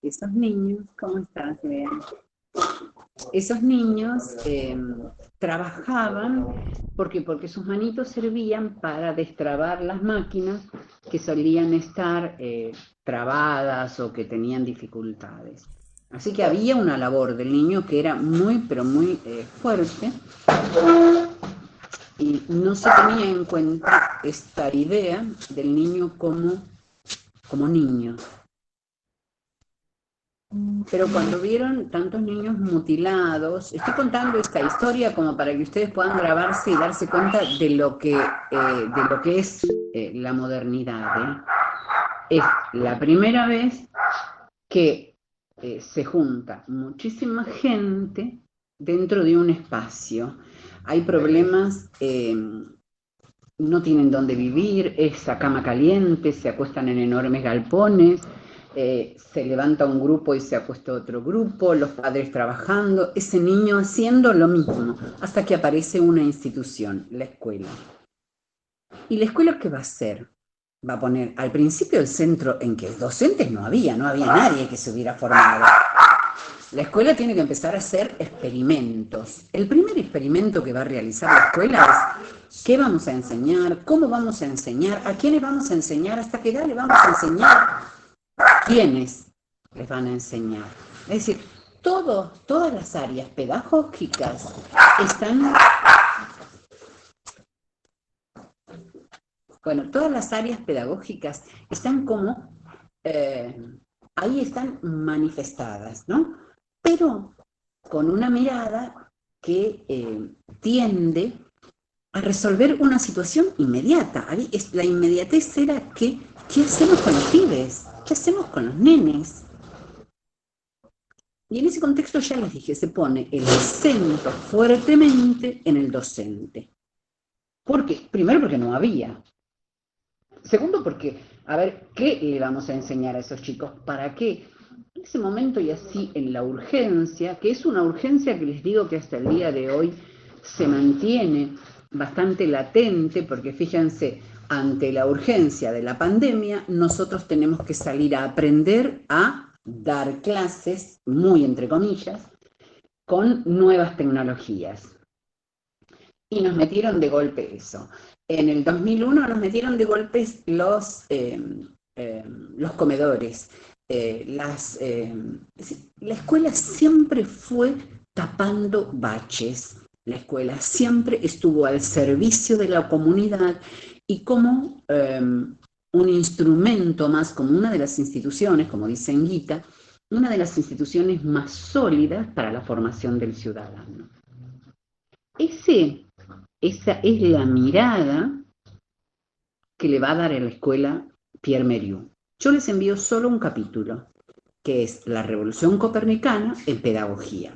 esos niños, ¿cómo estás, Lea? Esos niños trabajaban porque sus manitos servían para destrabar las máquinas que solían estar trabadas o que tenían dificultades. Así que había una labor del niño que era muy, pero muy fuerte, y no se tenía en cuenta esta idea del niño como niño. Pero cuando vieron tantos niños mutilados, estoy contando esta historia como para que ustedes puedan grabarse y darse cuenta de lo que es la modernidad. Es la primera vez que se junta muchísima gente dentro de un espacio. Hay problemas, no tienen dónde vivir, es a cama caliente, se acuestan en enormes galpones. Se levanta un grupo y se acuesta otro grupo, los padres trabajando, ese niño haciendo lo mismo, hasta que aparece una institución, la escuela. ¿Y la escuela qué va a hacer? Va a poner al principio el centro en que docentes no había nadie que se hubiera formado. La escuela tiene que empezar a hacer experimentos. El primer experimento que va a realizar la escuela es qué vamos a enseñar, cómo vamos a enseñar, a quiénes vamos a enseñar, hasta qué edad le vamos a enseñar, quiénes les van a enseñar. Es decir, todas las áreas pedagógicas están, todas las áreas pedagógicas están como, ahí están manifestadas, ¿no? Pero con una mirada que tiende a resolver una situación inmediata. La inmediatez era ¿qué hacemos con los pibes? ¿Qué hacemos con los nenes? Y en ese contexto ya les dije, se pone el acento fuertemente en el docente. ¿Por qué? Primero porque no había. Segundo porque, a ver, ¿qué le vamos a enseñar a esos chicos? ¿Para qué? En ese momento y así en la urgencia, que es una urgencia que les digo que hasta el día de hoy se mantiene bastante latente, porque fíjense, ante la urgencia de la pandemia, nosotros tenemos que salir a aprender a dar clases, muy entre comillas, con nuevas tecnologías. Y nos metieron de golpe eso. En el 2001 nos metieron de golpe los comedores. La escuela siempre fue tapando baches. La escuela siempre estuvo al servicio de la comunidad y como un instrumento más, como una de las instituciones, como dice Enguita, una de las instituciones más sólidas para la formación del ciudadano. Esa es la mirada que le va a dar a la escuela Pierre Mérieux. Yo les envío solo un capítulo, que es La Revolución Copernicana en Pedagogía.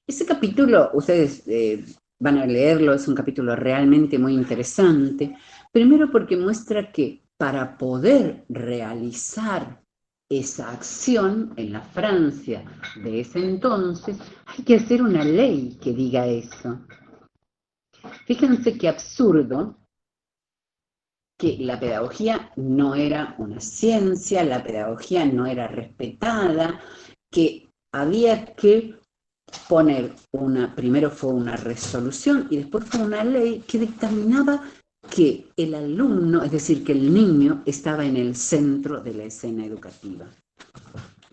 Ese capítulo, ustedes van a leerlo, es un capítulo realmente muy interesante, primero porque muestra que para poder realizar esa acción en la Francia de ese entonces, hay que hacer una ley que diga eso. Fíjense qué absurdo que la pedagogía no era una ciencia, la pedagogía no era respetada, que había que poner primero fue una resolución y después fue una ley que dictaminaba que el alumno, es decir, que el niño estaba en el centro de la escena educativa.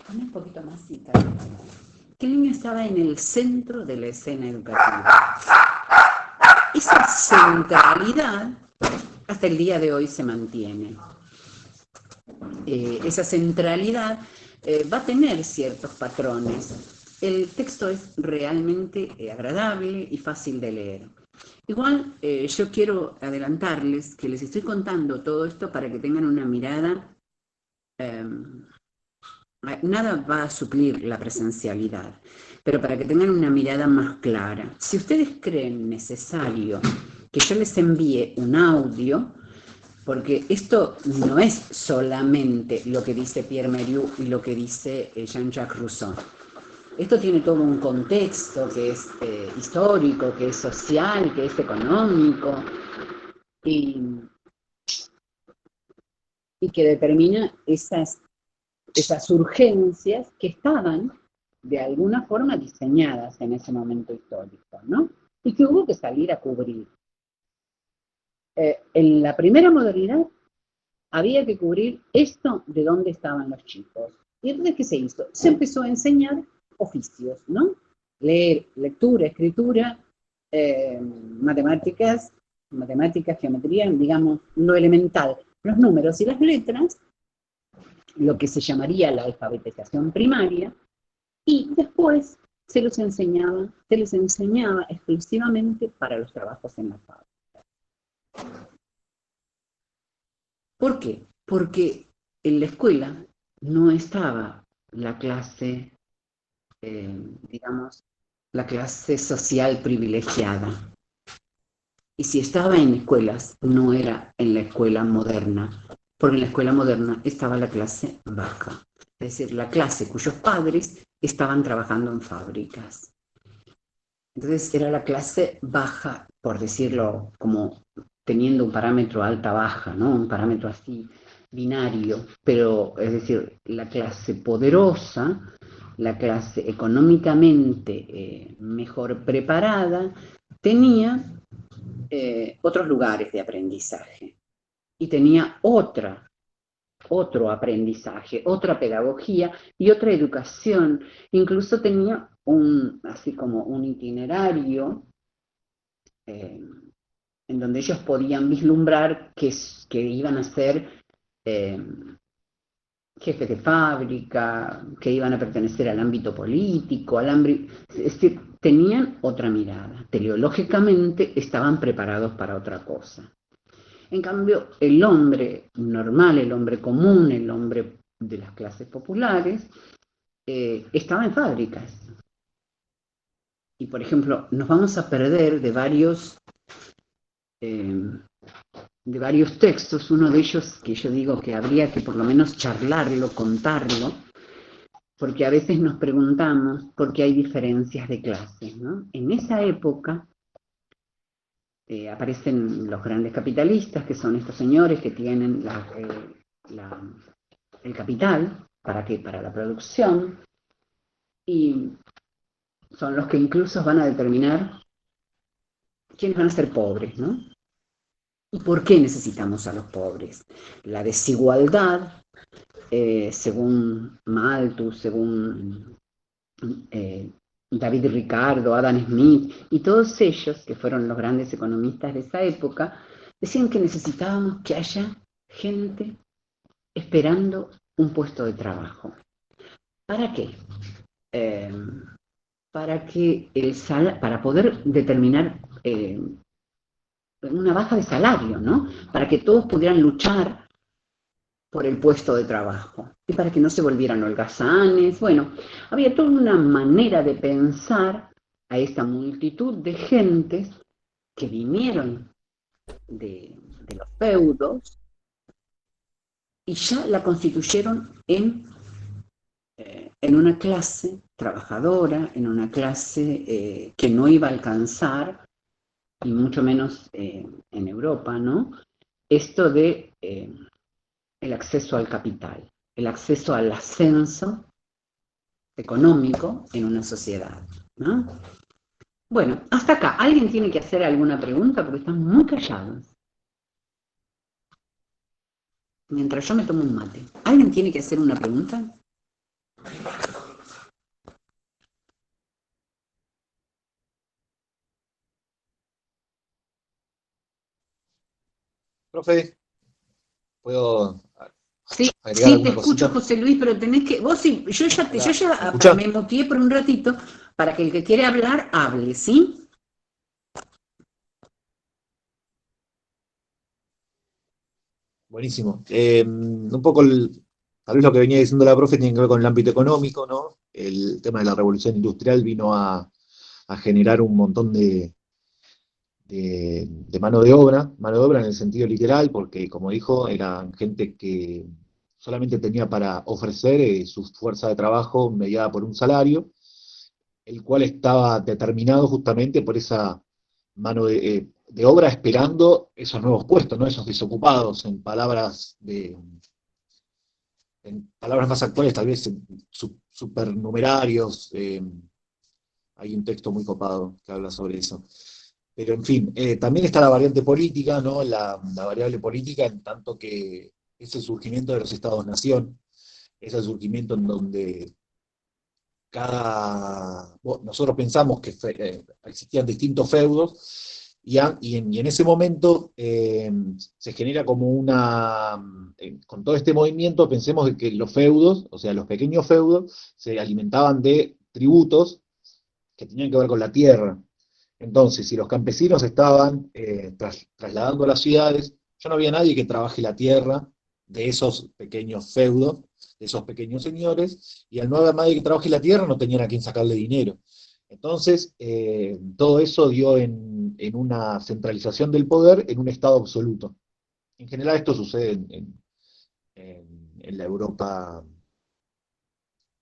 Pon un poquito más, que el niño estaba en el centro de la escena educativa. Esa centralidad hasta el día de hoy se mantiene. Esa centralidad va a tener ciertos patrones. El texto es realmente agradable y fácil de leer. Igual yo quiero adelantarles que les estoy contando todo esto para que tengan una mirada. Nada va a suplir la presencialidad, pero para que tengan una mirada más clara. Si ustedes creen necesario que yo les envíe un audio, porque esto no es solamente lo que dice Pierre Mérieux y lo que dice Jean-Jacques Rousseau. Esto tiene todo un contexto que es histórico, que es social, que es económico, y que determina esas esas urgencias que estaban de alguna forma diseñadas en ese momento histórico, ¿no? Y que hubo que salir a cubrir. En la primera modernidad había que cubrir esto de dónde estaban los chicos. ¿Y entonces qué se hizo? Se empezó a enseñar oficios, ¿no? Leer, lectura, escritura, matemáticas, geometría, digamos, lo elemental, los números y las letras, lo que se llamaría la alfabetización primaria, y después se les enseñaba exclusivamente para los trabajos en la fábrica. ¿Por qué? Porque en la escuela no estaba la clase, digamos, la clase social privilegiada. Y si estaba en escuelas, no era en la escuela moderna, porque en la escuela moderna estaba la clase baja, es decir, la clase cuyos padres estaban trabajando en fábricas. Entonces era la clase baja, por decirlo como teniendo un parámetro alta-baja, ¿no? Un parámetro así binario, pero es decir, la clase poderosa, la clase económicamente mejor preparada, tenía otros lugares de aprendizaje y tenía otro aprendizaje, otra pedagogía y otra educación. Incluso tenía así como un itinerario en donde ellos podían vislumbrar que iban a ser eh, jefes de fábrica, que iban a pertenecer al ámbito político, es decir, tenían otra mirada. Teleológicamente estaban preparados para otra cosa. En cambio, el hombre normal, el hombre común, el hombre de las clases populares, estaba en fábricas. Y, por ejemplo, nos vamos a perder de varios textos, uno de ellos que yo digo que habría que por lo menos charlarlo, contarlo, porque a veces nos preguntamos por qué hay diferencias de clases, ¿no? En esa época aparecen los grandes capitalistas, que son estos señores que tienen el capital, ¿para qué? Para la producción, y son los que incluso van a determinar quiénes van a ser pobres, ¿no? ¿Y por qué necesitamos a los pobres? La desigualdad, según Malthus, según David Ricardo, Adam Smith, y todos ellos, que fueron los grandes economistas de esa época, decían que necesitábamos que haya gente esperando un puesto de trabajo. ¿Para qué? Eh, para poder determinar una baja de salario, ¿no? Para que todos pudieran luchar por el puesto de trabajo y para que no se volvieran holgazanes. Bueno, había toda una manera de pensar a esta multitud de gentes que vinieron de los feudos y ya la constituyeron en una clase trabajadora, en una clase que no iba a alcanzar, y mucho menos en Europa, ¿no? Esto de el acceso al capital, el acceso al ascenso económico en una sociedad, ¿no? Bueno, hasta acá. ¿Alguien tiene que hacer alguna pregunta? Porque están muy callados. Mientras yo me tomo un mate. ¿Alguien tiene que hacer una pregunta? Profe, ¿puedo Sí, agregar sí, te alguna escucho, cosita? José Luis, pero tenés que, vos sí, yo Hola, ya ¿me escuchás? me motivé por un ratito para que el que quiere hablar, hable, ¿sí? Buenísimo. Un poco, tal vez lo que venía diciendo la profe tiene que ver con el ámbito económico, ¿no? El tema de la revolución industrial vino a generar un montón de mano de obra en el sentido literal, porque como dijo, eran gente que solamente tenía para ofrecer su fuerza de trabajo mediada por un salario, el cual estaba determinado justamente por esa mano de obra esperando esos nuevos puestos, ¿no? Esos desocupados, en palabras en palabras más actuales, tal vez supernumerarios. Hay un texto muy copado que habla sobre eso. Pero en fin, también está la variante política, ¿no? La variable política, en tanto que es el surgimiento de los estados-nación, es el surgimiento en donde nosotros pensamos que existían distintos feudos, y en ese momento se genera como con todo este movimiento, pensemos de que los feudos, o sea, los pequeños feudos, se alimentaban de tributos que tenían que ver con la tierra. Entonces, si los campesinos estaban trasladando a las ciudades, ya no había nadie que trabaje la tierra de esos pequeños feudos, de esos pequeños señores, y al no haber nadie que trabaje la tierra, no tenían a quién sacarle dinero. Entonces, todo eso dio en una centralización del poder en un Estado absoluto. En general esto sucede en la Europa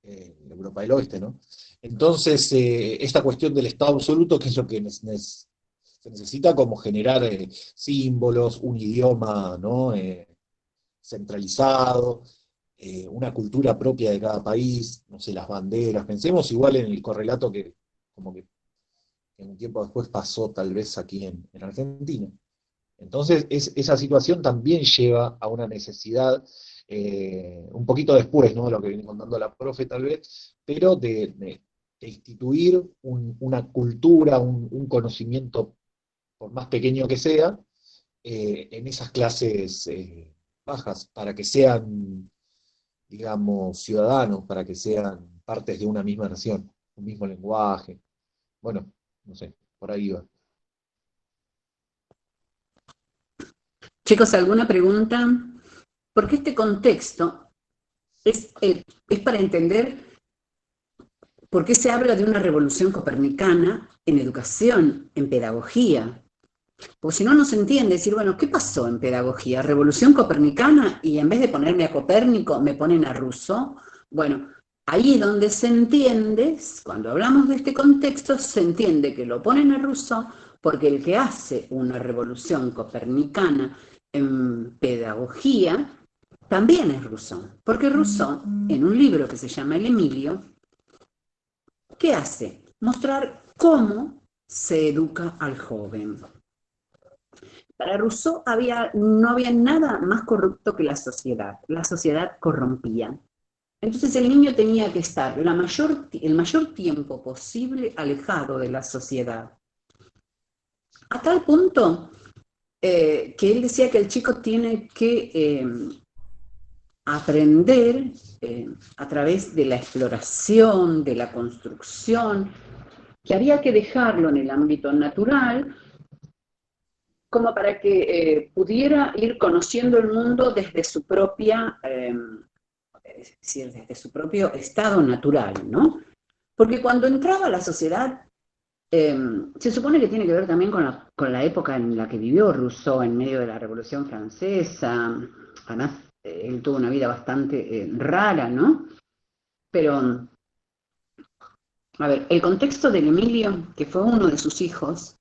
del Oeste, ¿no? Entonces, esta cuestión del Estado absoluto, que es lo que se necesita, como generar símbolos, un idioma, ¿no? Centralizado, una cultura propia de cada país, no sé, las banderas. Pensemos igual en el correlato que como que en un tiempo después pasó tal vez aquí en Argentina. Entonces, esa situación también lleva a una necesidad, un poquito después, ¿no? De lo que viene contando la profe tal vez, pero de instituir una cultura, un conocimiento, por más pequeño que sea, en esas clases bajas, para que sean, digamos, ciudadanos, para que sean partes de una misma nación, un mismo lenguaje. Bueno, no sé, por ahí va. Chicos, ¿alguna pregunta? Porque este contexto es para entender por qué se habla de una revolución copernicana en educación, en pedagogía. Porque si no, no se entiende decir, bueno, ¿qué pasó en pedagogía? Revolución copernicana, y en vez de ponerme a Copérnico, me ponen a Rousseau. Bueno, ahí es donde se entiende, cuando hablamos de este contexto, se entiende que lo ponen a Rousseau porque el que hace una revolución copernicana en pedagogía también es Rousseau. Porque Rousseau, en un libro que se llama El Emilio, ¿qué hace? Mostrar cómo se educa al joven. Para Rousseau no había nada más corrupto que la sociedad corrompía. Entonces el niño tenía que estar el mayor tiempo posible alejado de la sociedad. A tal punto que él decía que el chico tiene que aprender a través de la exploración, de la construcción, que había que dejarlo en el ámbito natural, como para que pudiera ir conociendo el mundo desde su propia, es decir, desde su propio estado natural, ¿no? Porque cuando entraba a la sociedad, se supone que tiene que ver también con la época en la que vivió Rousseau en medio de la Revolución Francesa. Además, él tuvo una vida bastante rara, ¿no? Pero, a ver, el contexto del Emilio, que fue uno de sus hijos,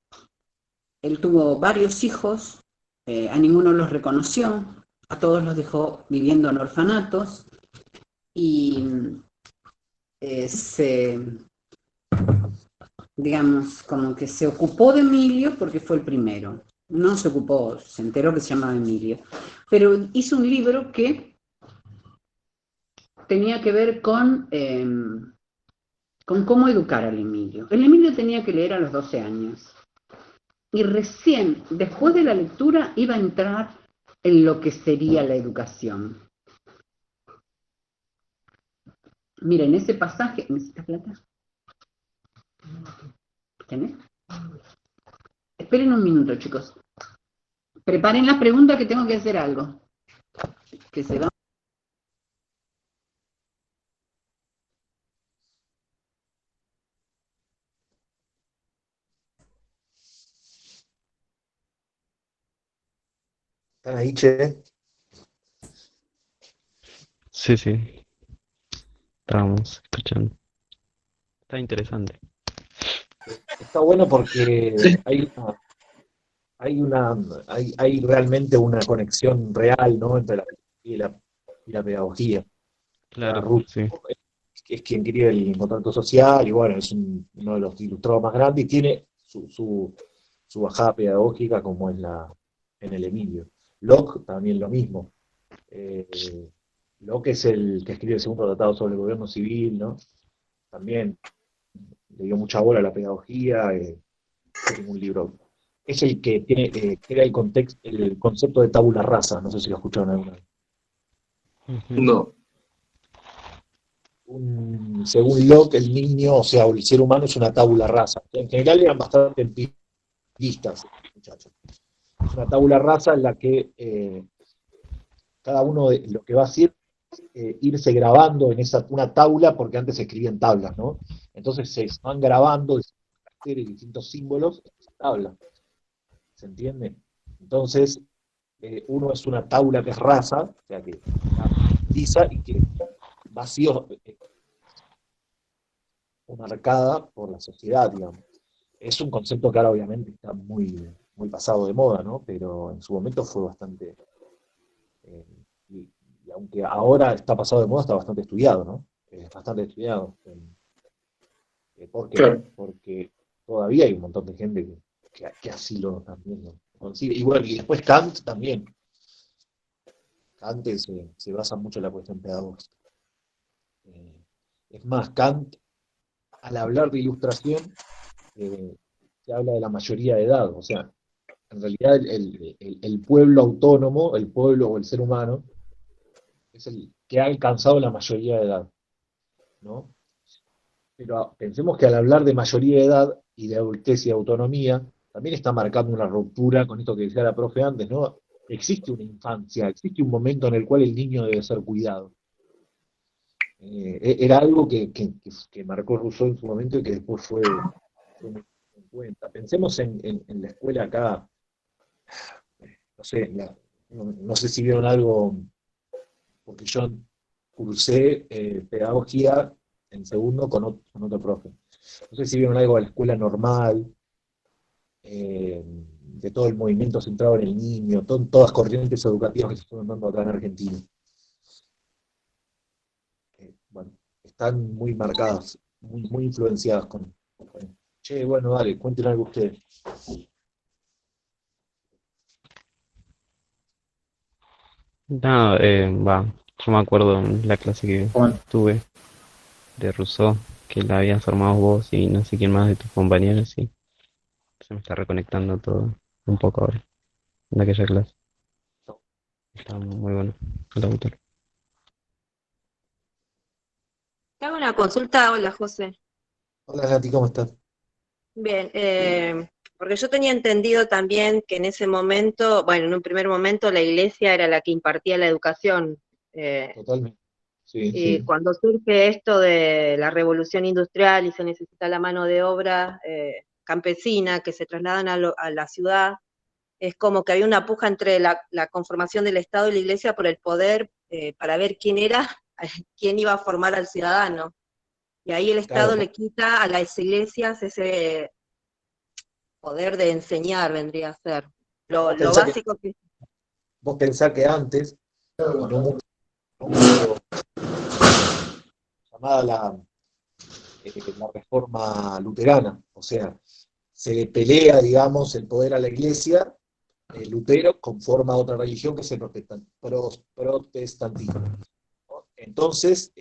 él tuvo varios hijos, a ninguno los reconoció, a todos los dejó viviendo en orfanatos, y digamos, como que se ocupó de Emilio porque fue el primero. No se ocupó, se enteró que se llamaba Emilio. Pero hizo un libro que tenía que ver con cómo educar al Emilio. El Emilio tenía que leer a los 12 años. Y recién, después de la lectura, iba a entrar en lo que sería la educación. Miren, ese pasaje... ¿Necesitas plata? ¿Tenés? Esperen un minuto, chicos. Preparen las preguntas que tengo que hacer algo. Que se va. ¿Están ahí, che? Sí, sí, estábamos escuchando. Está interesante. Está bueno porque hay realmente una conexión real, ¿no? Entre la pedagogía y la pedagogía. Claro, Rousseau sí. es quien cría el contrato social, y bueno, es uno de los ilustrados más grandes, y tiene su bajada pedagógica como en el Emilio. Locke también lo mismo. Eh, Locke es el que escribe el segundo tratado sobre el gobierno civil, ¿no? También le dio mucha bola a la pedagogía, tiene un libro. Es el que crea el concepto de tabula rasa, no sé si lo escucharon alguna vez. Ujú. No. Según Locke, el niño, o sea, el ser humano es una tabula rasa. En general eran bastante empiristas, muchachos. Es una tabula rasa en la que cada uno de lo que va a hacer irse grabando en una tabla, porque antes se escribían tablas, ¿no? Entonces se van grabando distintos caracteres, distintos símbolos en esa tabla, ¿se entiende? Entonces, uno es una tabla que es rasa, o sea, que está lisa y que vacío o marcada por la sociedad, digamos. Es un concepto que ahora obviamente está muy pasado de moda, ¿no? Pero en su momento fue bastante, eh, y aunque ahora está pasado de moda, está bastante estudiado, ¿no? Es bastante estudiado. ¿Por qué? Claro. Porque todavía hay un montón de gente que así lo también lo consigue. Y bueno, y después Kant también. Kant se basa mucho en la cuestión pedagógica. Eh, es más, Kant, al hablar de ilustración, eh, se habla de la mayoría de edad. O sea, en realidad el pueblo autónomo, el pueblo o el ser humano, es el que ha alcanzado la mayoría de edad, ¿no? Pero pensemos que al hablar de mayoría de edad y de adultez y autonomía, también está marcando una ruptura con esto que decía la profe antes, ¿no? Existe una infancia, existe un momento en el cual el niño debe ser cuidado. Era algo que marcó Rousseau en su momento y que después fue muy en cuenta. Pensemos en la escuela acá, no sé, no sé si vieron algo, porque yo cursé pedagogía en segundo con otro profe. No sé si vieron algo de la escuela normal, de todo el movimiento centrado en el niño, todas corrientes educativas que se están dando acá en Argentina. Bueno, están muy marcadas, muy influenciadas con esto. Che, bueno, dale, cuenten algo ustedes. No, yo me acuerdo en la clase que Bueno, tuve de Rousseau, que la habías formado vos y no sé quién más de tus compañeros, y se me está reconectando todo un poco ahora, en aquella clase. Está muy bueno el autor. Te hago una consulta, hola José. Hola Nati, ¿cómo estás? Bien, porque yo tenía entendido también que en ese momento, bueno, en un primer momento la iglesia era la que impartía la educación. eh, Totalmente. Sí, y sí. cuando surge esto de la revolución industrial y se necesita la mano de obra campesina que se trasladan a la ciudad, es como que había una puja entre la conformación del Estado y la iglesia por el poder para ver quién era, quién iba a formar al ciudadano. Y ahí el Claro, Estado le quita a las iglesias ese poder de enseñar, vendría a ser. vos Lo pensás que, básico que... vos pensás que antes, y no mucho llamada la reforma luterana, o sea, se le pelea, digamos, el poder a la iglesia, Lutero conforma otra religión que es el protestantismo. Entonces,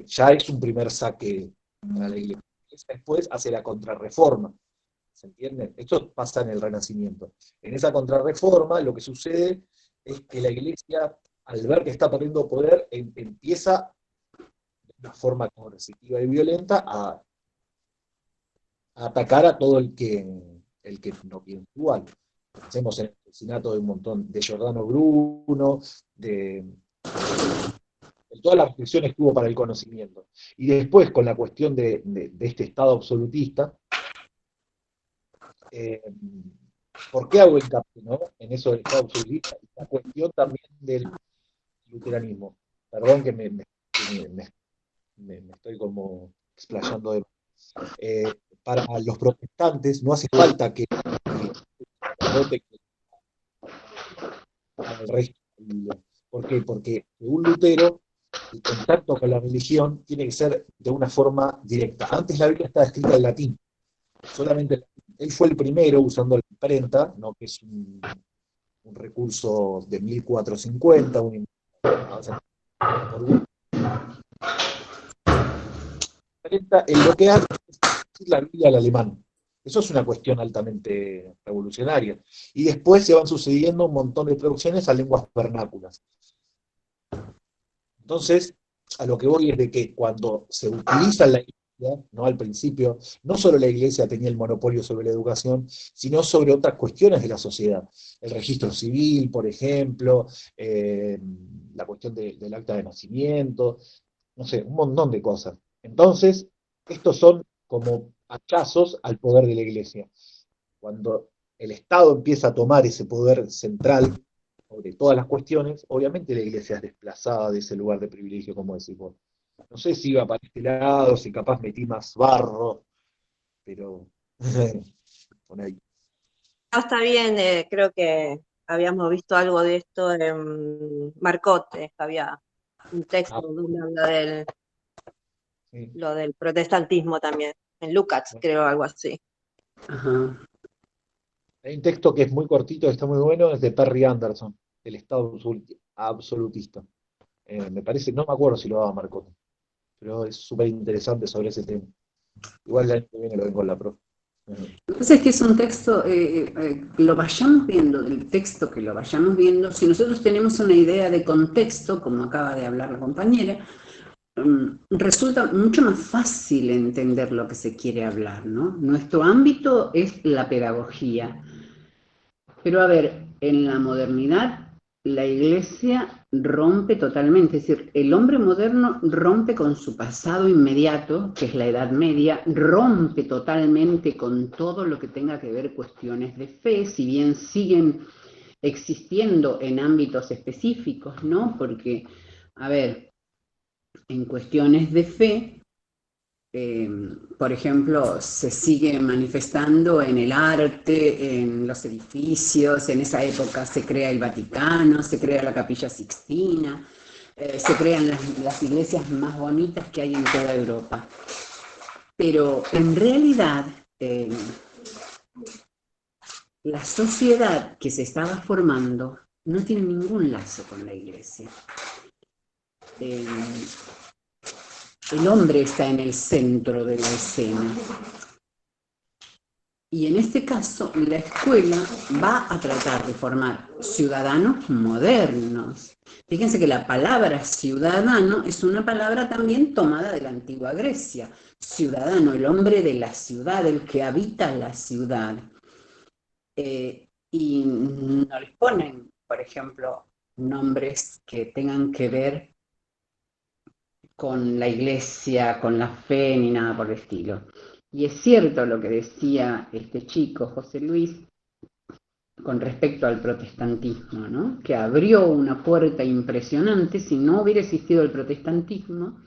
ya es un primer saque para la iglesia. Después hace la contrarreforma, ¿se entiende? Esto pasa en el Renacimiento. En esa contrarreforma lo que sucede es que la iglesia, al ver que está perdiendo poder, empieza de una forma coercitiva y violenta a atacar a todo el que no piensa igual. Pensemos en el asesinato de un montón, de Giordano Bruno, de todas las restricciones que hubo para el conocimiento. Y después, con la cuestión de este Estado absolutista, eh, ¿por qué hago hincapié, ¿no? En eso del Estado absolutista? Y la cuestión también del luteranismo. Perdón que me estoy como explayando de... Para los protestantes no hace falta que sacerdote al resto. ¿Por qué? Porque según Lutero, el contacto con la religión tiene que ser de una forma directa. Antes la Biblia estaba escrita en latín, solamente en latín. Él fue el primero usando la imprenta, ¿no? Que es un recurso de 1450, en lo que hace es traducir la Biblia al alemán. Eso es una cuestión altamente revolucionaria. Y después se van sucediendo un montón de traducciones a lenguas vernáculas. Entonces, a lo que voy es de que cuando se utiliza la Iglesia, ¿no? Al principio, no solo la Iglesia tenía el monopolio sobre la educación, sino sobre otras cuestiones de la sociedad. El registro civil, por ejemplo, la cuestión del acta de nacimiento, no sé, un montón de cosas. Entonces, estos son como hachazos al poder de la Iglesia. Cuando el Estado empieza a tomar ese poder central sobre todas las cuestiones, obviamente la Iglesia es desplazada de ese lugar de privilegio, como decís vos. No sé si iba para este lado, si capaz metí más barro, pero con ahí. Ah, está bien, creo que habíamos visto algo de esto en Marcote, había un texto donde habla Sí. lo del protestantismo también, en Lukács, creo, algo así. Ajá. Hay un texto que es muy cortito, está muy bueno, es de Perry Anderson, El Estado Absolutista. Me parece, no me acuerdo si lo daba Marcote, pero es súper interesante sobre ese tema. Igual el año que viene lo vengo con la profe. Entonces, que es un texto, lo vayamos viendo, el texto que lo vayamos viendo, si nosotros tenemos una idea de contexto, como acaba de hablar la compañera, resulta mucho más fácil entender lo que se quiere hablar, ¿no? Nuestro ámbito es la pedagogía, pero a ver, en la modernidad la Iglesia rompe totalmente, es decir, el hombre moderno rompe con su pasado inmediato, que es la Edad Media, rompe totalmente con todo lo que tenga que ver cuestiones de fe, si bien siguen existiendo en ámbitos específicos, ¿no? Porque, a ver, en cuestiones de fe, por ejemplo, se sigue manifestando en el arte, en los edificios, en esa época se crea el Vaticano, se crea la Capilla Sixtina, se crean las iglesias más bonitas que hay en toda Europa. Pero en realidad, la sociedad que se estaba formando no tiene ningún lazo con la iglesia. El hombre está en el centro de la escena. Y en este caso, la escuela va a tratar de formar ciudadanos modernos. Fíjense que la palabra ciudadano es una palabra también tomada de la antigua Grecia. Ciudadano, el hombre de la ciudad, el que habita la ciudad. Y no les ponen, por ejemplo, nombres que tengan que ver con la iglesia, con la fe, ni nada por el estilo. Y es cierto lo que decía este chico, José Luis, con respecto al protestantismo, ¿no? Que abrió una puerta impresionante. Si no hubiera existido el protestantismo,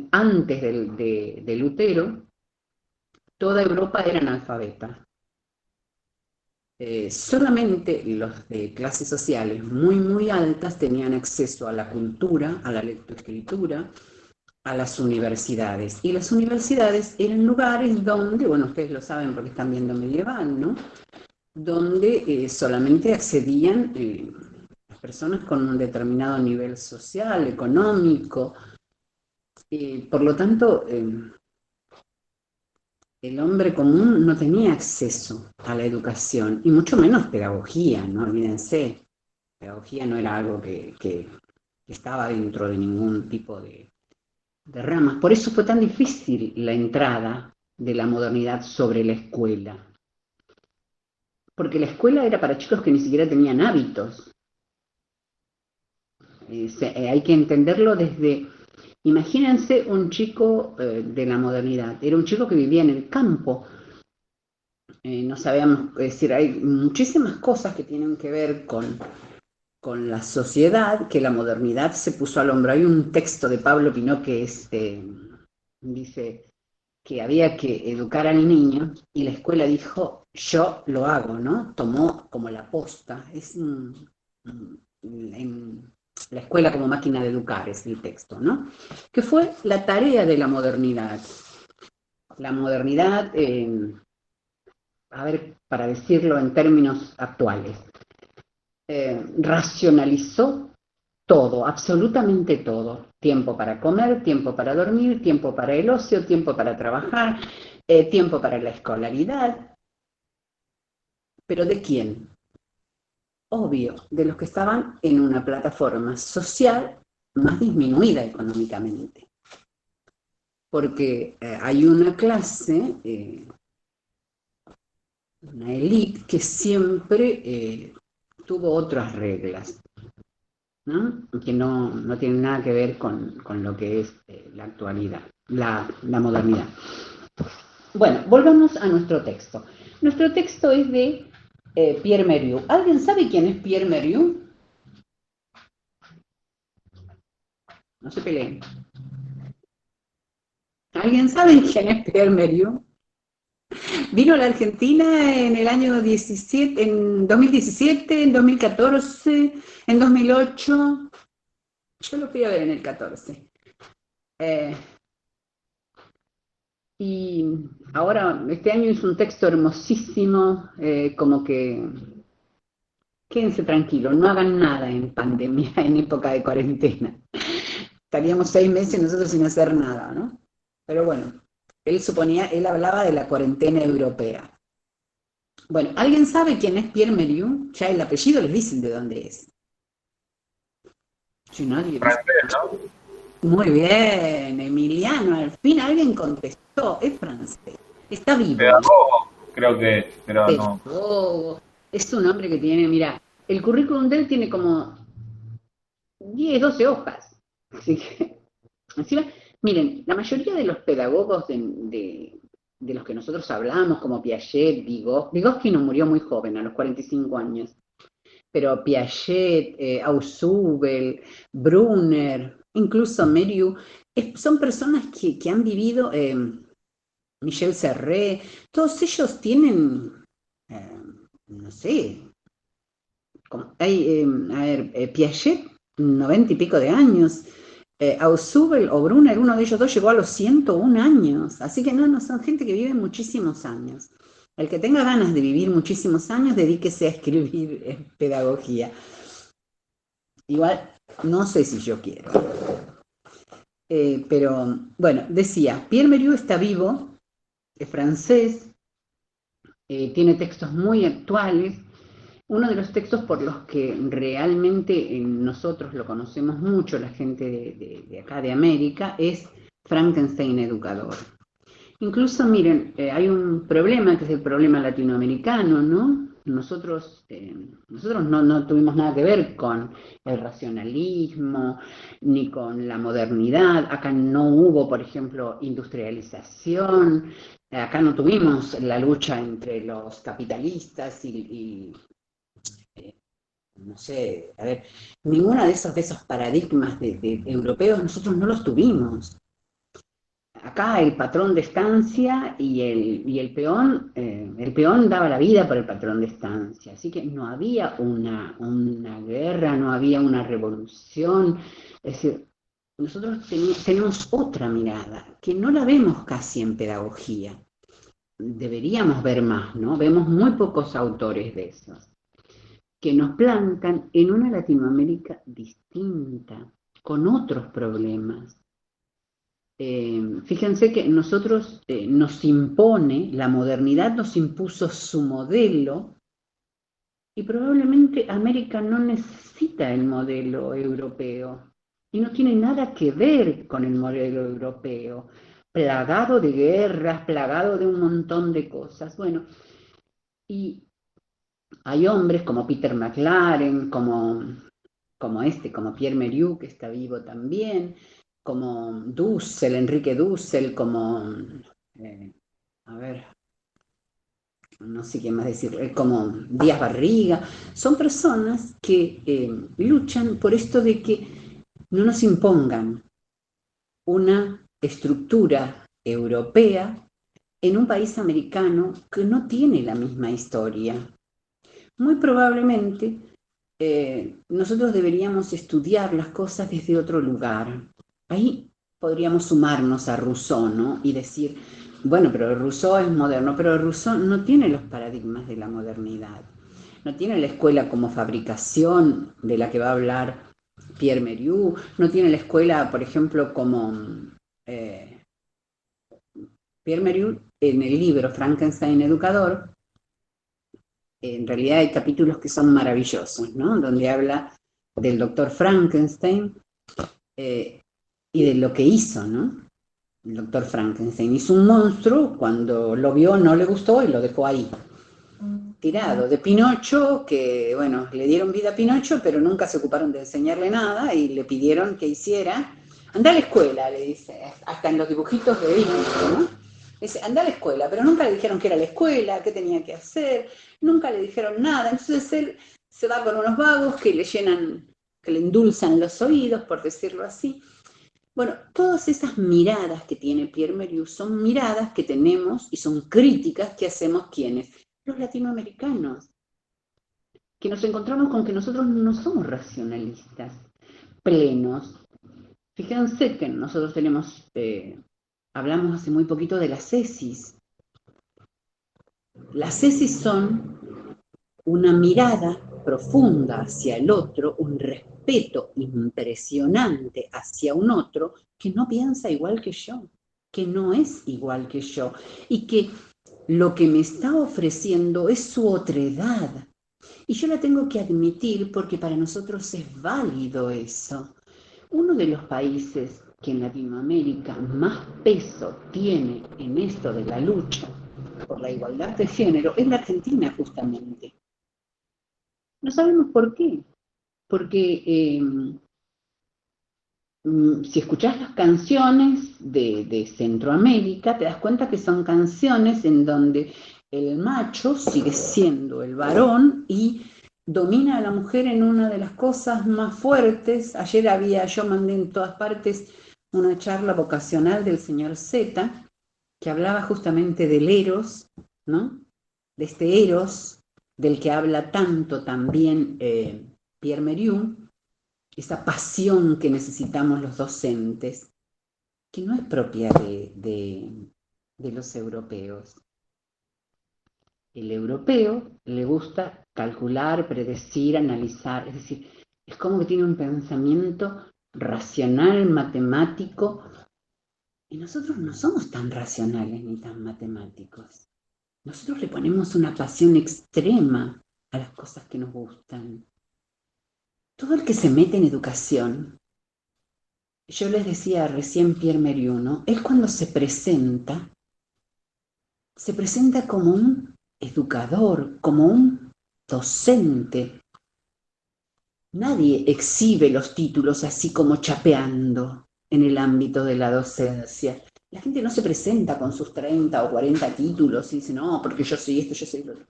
antes de Lutero, toda Europa era analfabeta. Solamente los de clases sociales muy, muy altas tenían acceso a la cultura, a la lectoescritura, a las universidades. Y las universidades eran lugares donde, bueno, ustedes lo saben porque están viendo Medieval, ¿no? Donde solamente accedían las personas con un determinado nivel social, económico. Por lo tanto, el hombre común no tenía acceso a la educación, y mucho menos pedagogía, no olvídense. Pedagogía no era algo que estaba dentro de ningún tipo de ramas. Por eso fue tan difícil la entrada de la modernidad sobre la escuela. Porque la escuela era para chicos que ni siquiera tenían hábitos. Hay que entenderlo desde... Imagínense un chico de la modernidad. Era un chico que vivía en el campo. No sabíamos, es decir, hay muchísimas cosas que tienen que ver con la sociedad, que la modernidad se puso al hombro. Hay un texto de Pablo Pinó que dice que había que educar al niño y la escuela dijo, yo lo hago, ¿no? Tomó como la posta. La escuela como máquina de educar es el texto, ¿no? Que fue la tarea de la modernidad. La modernidad, a ver, para decirlo en términos actuales, racionalizó todo, absolutamente todo. Tiempo para comer, tiempo para dormir, tiempo para el ocio, tiempo para trabajar, tiempo para la escolaridad. ¿Pero de quién? Obvio, de los que estaban en una plataforma social más disminuida económicamente. Porque hay una clase, una élite que siempre tuvo otras reglas, ¿no? Que no tienen nada que ver con lo que es la actualidad, la modernidad. Bueno, volvamos a nuestro texto. Nuestro texto es de Pierre Mérieux. ¿Alguien sabe quién es Pierre Mérieux? No se peleen. ¿Alguien sabe quién es Pierre Mérieux? Vino a la Argentina en el año 17, en 2017, en 2014, en 2008. Yo lo fui a ver en el 14. Y ahora, este año hizo un texto hermosísimo, como que quédense tranquilos, no hagan nada en pandemia, en época de cuarentena. Estaríamos 6 meses nosotros sin hacer nada, ¿no? Pero bueno, él hablaba de la cuarentena europea. Bueno, ¿alguien sabe quién es Pierre Mérieux? Ya el apellido les dicen de dónde es. Si nadie Francés, ¿no? Muy bien, Emiliano, al fin alguien contestó, es francés, está vivo. Pedagogo, creo que, pero no. Pedagogo. Es un hombre que tiene, mira, el currículum de él tiene como 10, 12 hojas. Así que, encima, miren, la mayoría de los pedagogos de los que nosotros hablamos, como Piaget, Vygotsky no murió muy joven, a los 45 años, pero Piaget, Ausubel, Brunner, incluso Mérieux, son personas que han vivido, Michel Serret, todos ellos tienen, no sé, hay, Piaget, 90 y pico de años, Ausubel o Brunner, uno de ellos dos llegó a los 101 años, así que no son gente que vive muchísimos años. El que tenga ganas de vivir muchísimos años, dedíquese a escribir pedagogía. Igual, no sé si yo quiero. Pero, bueno, decía, Pierre Mérieux está vivo, es francés, tiene textos muy actuales. Uno de los textos por los que realmente nosotros lo conocemos mucho, la gente de acá de América, es Frankenstein Educador. Incluso, miren, hay un problema que es el problema latinoamericano, ¿no? Nosotros no tuvimos nada que ver con el racionalismo, ni con la modernidad. Acá no hubo, por ejemplo, industrialización. Acá no tuvimos la lucha entre los capitalistas y no sé, a ver, ninguno de esos paradigmas de europeos nosotros no los tuvimos. Acá el patrón de estancia y el peón daba la vida por el patrón de estancia, así que no había una guerra, no había una revolución. Es decir, nosotros tenemos otra mirada, que no la vemos casi en pedagogía. Deberíamos ver más, ¿no? Vemos muy pocos autores de esos, que nos plantan en una Latinoamérica distinta, con otros problemas. Fíjense que nosotros nos impone, la modernidad nos impuso su modelo y probablemente América no necesita el modelo europeo y no tiene nada que ver con el modelo europeo, plagado de guerras, plagado de un montón de cosas. Bueno, y hay hombres como Peter McLaren, como Pierre Mérieux, que está vivo también, como Dussel, Enrique Dussel, como, a ver, no sé qué más decir, como Díaz Barriga. Son personas que luchan por esto de que no nos impongan una estructura europea en un país americano que no tiene la misma historia. Muy probablemente nosotros deberíamos estudiar las cosas desde otro lugar. Ahí podríamos sumarnos a Rousseau, ¿no? Y decir, bueno, pero Rousseau es moderno, pero Rousseau no tiene los paradigmas de la modernidad, no tiene la escuela como fabricación de la que va a hablar Pierre Mérieux, no tiene la escuela, por ejemplo, como Pierre Mérieux en el libro Frankenstein Educador. En realidad hay capítulos que son maravillosos, ¿no? Donde habla del doctor Frankenstein y de lo que hizo, ¿no? El doctor Frankenstein hizo un monstruo, cuando lo vio no le gustó y lo dejó ahí, tirado. De Pinocho, que bueno, le dieron vida a Pinocho, pero nunca se ocuparon de enseñarle nada y le pidieron que hiciera, anda a la escuela, le dice, hasta en los dibujitos de Disney, ¿no? Dice, anda a la escuela, pero nunca le dijeron que era la escuela, qué tenía que hacer, nunca le dijeron nada. Entonces él se va con unos vagos que le llenan, que le endulzan los oídos, por decirlo así. Bueno, todas esas miradas que tiene Pierre Mérieux son miradas que tenemos y son críticas que hacemos quienes, los latinoamericanos, que nos encontramos con que nosotros no somos racionalistas plenos. Fíjense que nosotros tenemos, hablamos hace muy poquito de las ESIs. Las ESIs son una mirada profunda hacia el otro, un respeto impresionante hacia un otro que no piensa igual que yo, que no es igual que yo, y que lo que me está ofreciendo es su otredad. Y yo la tengo que admitir porque para nosotros es válido eso. Uno de los países que en Latinoamérica más peso tiene en esto de la lucha por la igualdad de género es la Argentina, justamente. No sabemos por qué. Porque si escuchás las canciones de Centroamérica, te das cuenta que son canciones en donde el macho sigue siendo el varón y domina a la mujer en una de las cosas más fuertes. Ayer yo mandé en todas partes una charla vocacional del señor Z, que hablaba justamente del Eros, ¿no? De este Eros del que habla tanto también Pierre Mérieux, esa pasión que necesitamos los docentes, que no es propia de los europeos. El europeo le gusta calcular, predecir, analizar, es decir, es como que tiene un pensamiento racional, matemático, y nosotros no somos tan racionales ni tan matemáticos. Nosotros le ponemos una pasión extrema a las cosas que nos gustan. Todo el que se mete en educación, yo les decía recién Pierre Mérieux, ¿no? Él cuando se presenta como un educador, como un docente. Nadie exhibe los títulos así como chapeando en el ámbito de la docencia. La gente no se presenta con sus 30 o 40 títulos y dice, no, porque yo soy esto, yo soy lo otro.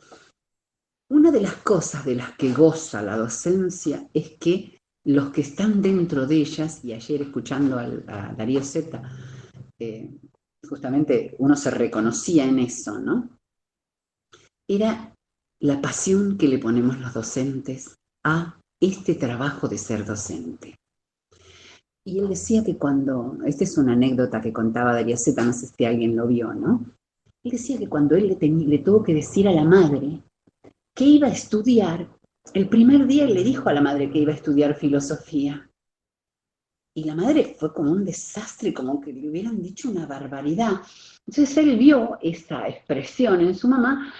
Una de las cosas de las que goza la docencia es que los que están dentro de ellas, y ayer escuchando a Darío Zeta, justamente uno se reconocía en eso, ¿no? Era la pasión que le ponemos los docentes a este trabajo de ser docente. Y él decía que esta es una anécdota que contaba Darío Zeta, no sé si alguien lo vio, ¿no? Él decía que cuando él le tuvo que decir a la madre que iba a estudiar, el primer día él le dijo a la madre que iba a estudiar filosofía. Y la madre fue como un desastre, como que le hubieran dicho una barbaridad. Entonces él vio esa expresión en su mamá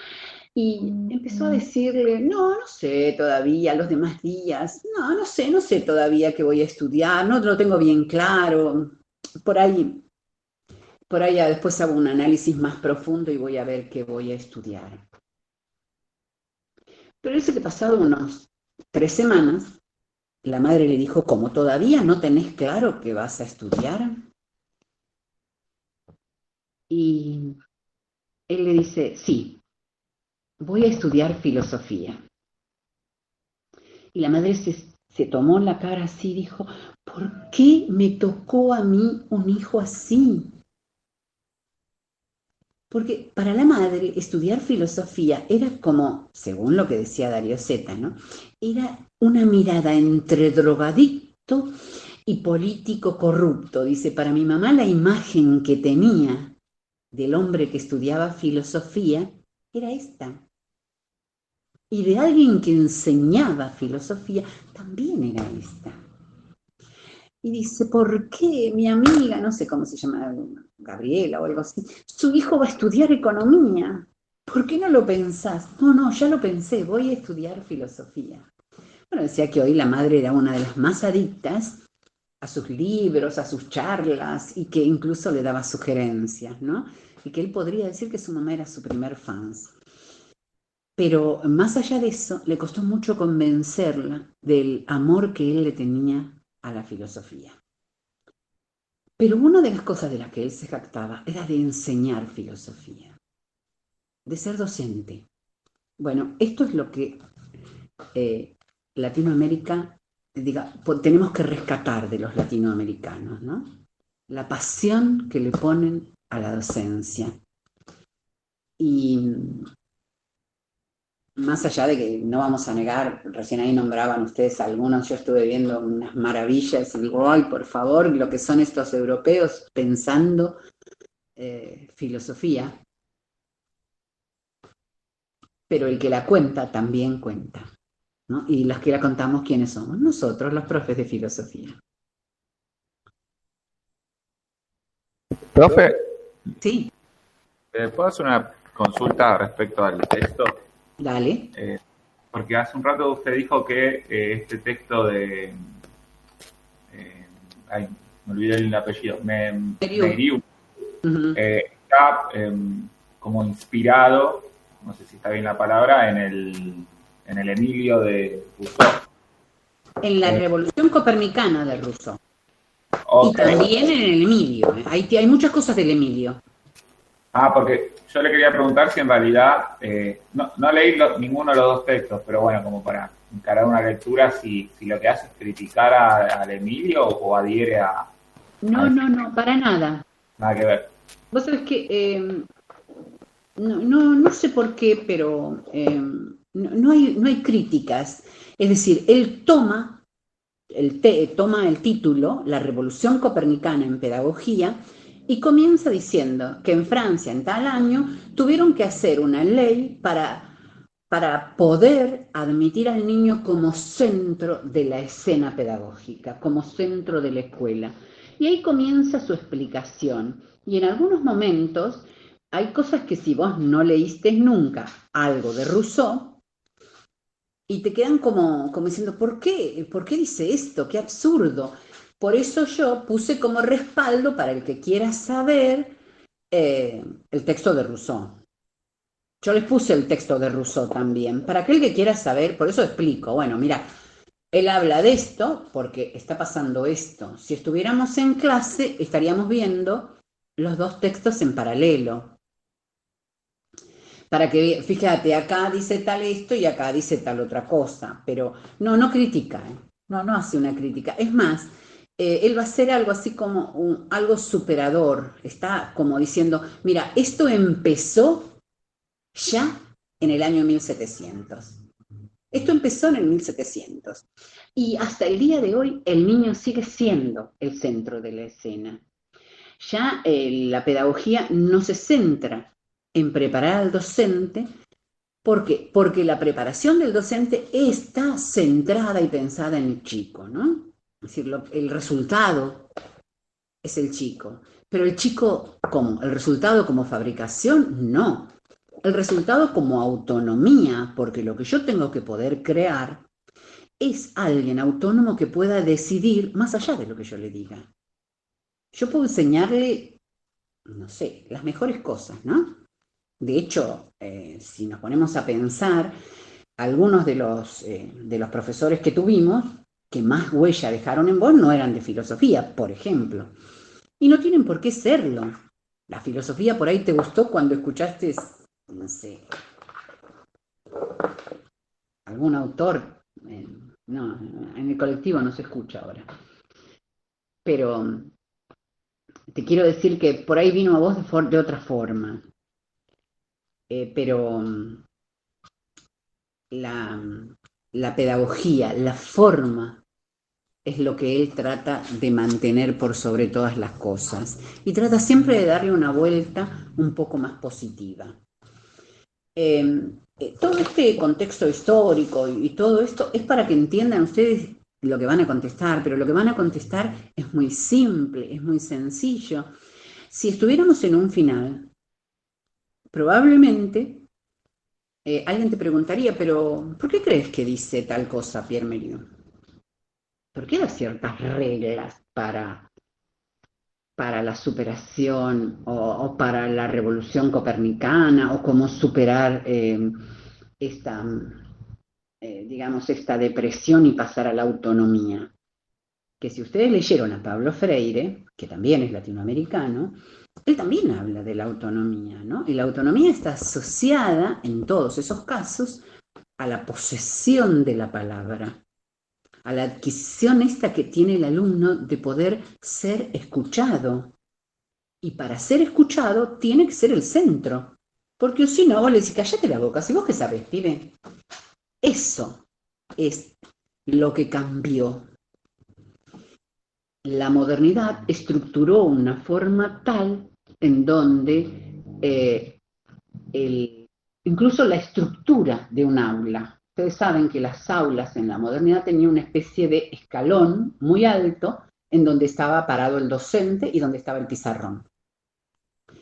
y empezó a decirle, no sé todavía los demás días, no sé todavía qué voy a estudiar, no lo tengo bien claro, por ahí después hago un análisis más profundo y voy a ver qué voy a estudiar. Pero dice que pasado unos 3 semanas, la madre le dijo, ¿cómo todavía no tenés claro que vas a estudiar? Y él le dice, sí, voy a estudiar filosofía. Y la madre se tomó la cara así y dijo, ¿por qué me tocó a mí un hijo así? Porque para la madre estudiar filosofía era como, según lo que decía Darío Zeta, ¿no? Era una mirada entre drogadicto y político corrupto. Dice, para mi mamá la imagen que tenía del hombre que estudiaba filosofía era esta. Y de alguien que enseñaba filosofía también era esta. Y dice, ¿por qué mi amiga, no sé cómo se llama, Gabriela o algo así, su hijo va a estudiar economía? ¿Por qué no lo pensás? No, ya lo pensé, voy a estudiar filosofía. Bueno, decía que hoy la madre era una de las más adictas a sus libros, a sus charlas, y que incluso le daba sugerencias, ¿no? Y que él podría decir que su mamá era su primer fan. Pero más allá de eso, le costó mucho convencerla del amor que él le tenía a la filosofía. Pero una de las cosas de las que él se jactaba era de enseñar filosofía, de ser docente. Bueno, esto es lo que Latinoamérica, tenemos que rescatar de los latinoamericanos, ¿no? La pasión que le ponen a la docencia. Y más allá de que no vamos a negar, recién ahí nombraban ustedes algunos, yo estuve viendo unas maravillas y digo, ay, por favor, lo que son estos europeos pensando filosofía, pero el que la cuenta también cuenta, ¿no? Y los que la contamos, ¿quiénes somos? Nosotros, los profes de filosofía. Profe, Sí, ¿puedo hacer una consulta respecto al texto? dale. Porque hace un rato usted dijo que este texto de... ay, me olvidé el apellido. Meiriu, está como inspirado, no sé si está bien la palabra, en el Emilio de Rousseau. En la Revolución Copernicana de Rousseau. Okay. Y también en el Emilio. Hay muchas cosas del Emilio. Porque yo le quería preguntar si en realidad, no leí ninguno de los dos textos, pero bueno, como para encarar una lectura, si lo que hace es criticar al Emilio o adhiere a... No, para nada. Nada que ver. Vos sabés que no sé por qué, pero no hay críticas. Es decir, él toma el título, La Revolución Copernicana en Pedagogía, y comienza diciendo que en Francia, en tal año, tuvieron que hacer una ley para poder admitir al niño como centro de la escena pedagógica, como centro de la escuela. Y ahí comienza su explicación. Y en algunos momentos hay cosas que si vos no leíste nunca algo de Rousseau, y te quedan como diciendo, ¿por qué? ¿Por qué dice esto? ¡Qué absurdo! Por eso yo puse como respaldo para el que quiera saber el texto de Rousseau. Yo les puse el texto de Rousseau también, para aquel que quiera saber, por eso explico, bueno, mira, él habla de esto porque está pasando esto. Si estuviéramos en clase, estaríamos viendo los dos textos en paralelo. Para que, fíjate, acá dice tal esto y acá dice tal otra cosa, pero no critica, no hace una crítica. Es más, él va a hacer algo así como algo superador, está como diciendo, mira, esto empezó ya en el año 1700. Esto empezó en el 1700. Y hasta el día de hoy el niño sigue siendo el centro de la escena. Ya la pedagogía no se centra en preparar al docente. ¿Por qué? Porque la preparación del docente está centrada y pensada en el chico, ¿no? Es decir, el resultado es el chico. Pero el chico, ¿cómo? ¿El resultado como fabricación? No. El resultado como autonomía, porque lo que yo tengo que poder crear es alguien autónomo que pueda decidir más allá de lo que yo le diga. Yo puedo enseñarle, no sé, las mejores cosas, ¿no? De hecho, si nos ponemos a pensar, algunos de los profesores que tuvimos, que más huella dejaron en vos, no eran de filosofía, por ejemplo. Y no tienen por qué serlo. La filosofía por ahí te gustó cuando escuchaste, no sé, algún autor. No, en el colectivo no se escucha ahora. Pero te quiero decir que por ahí vino a vos de otra forma. pero la pedagogía, la forma, es lo que él trata de mantener por sobre todas las cosas. Y trata siempre de darle una vuelta un poco más positiva. Todo este contexto histórico y todo esto es para que entiendan ustedes lo que van a contestar, pero lo que van a contestar es muy simple, es muy sencillo. Si estuviéramos en un final, probablemente alguien te preguntaría, pero ¿por qué crees que dice tal cosa Pierre Méliès? ¿Por qué da ciertas reglas para la superación o para la revolución copernicana o cómo superar esta, digamos, esta depresión y pasar a la autonomía? Que si ustedes leyeron a Pablo Freire, que también es latinoamericano, él también habla de la autonomía, ¿no? Y la autonomía está asociada en todos esos casos a la posesión de la palabra, a la adquisición esta que tiene el alumno de poder ser escuchado. Y para ser escuchado tiene que ser el centro, porque si no, vos le decís, cállate la boca, si vos qué sabés, pibe. Eso es lo que cambió. La modernidad estructuró una forma tal en donde incluso la estructura de un aula. Ustedes saben que las aulas en la modernidad tenían una especie de escalón muy alto en donde estaba parado el docente y donde estaba el pizarrón.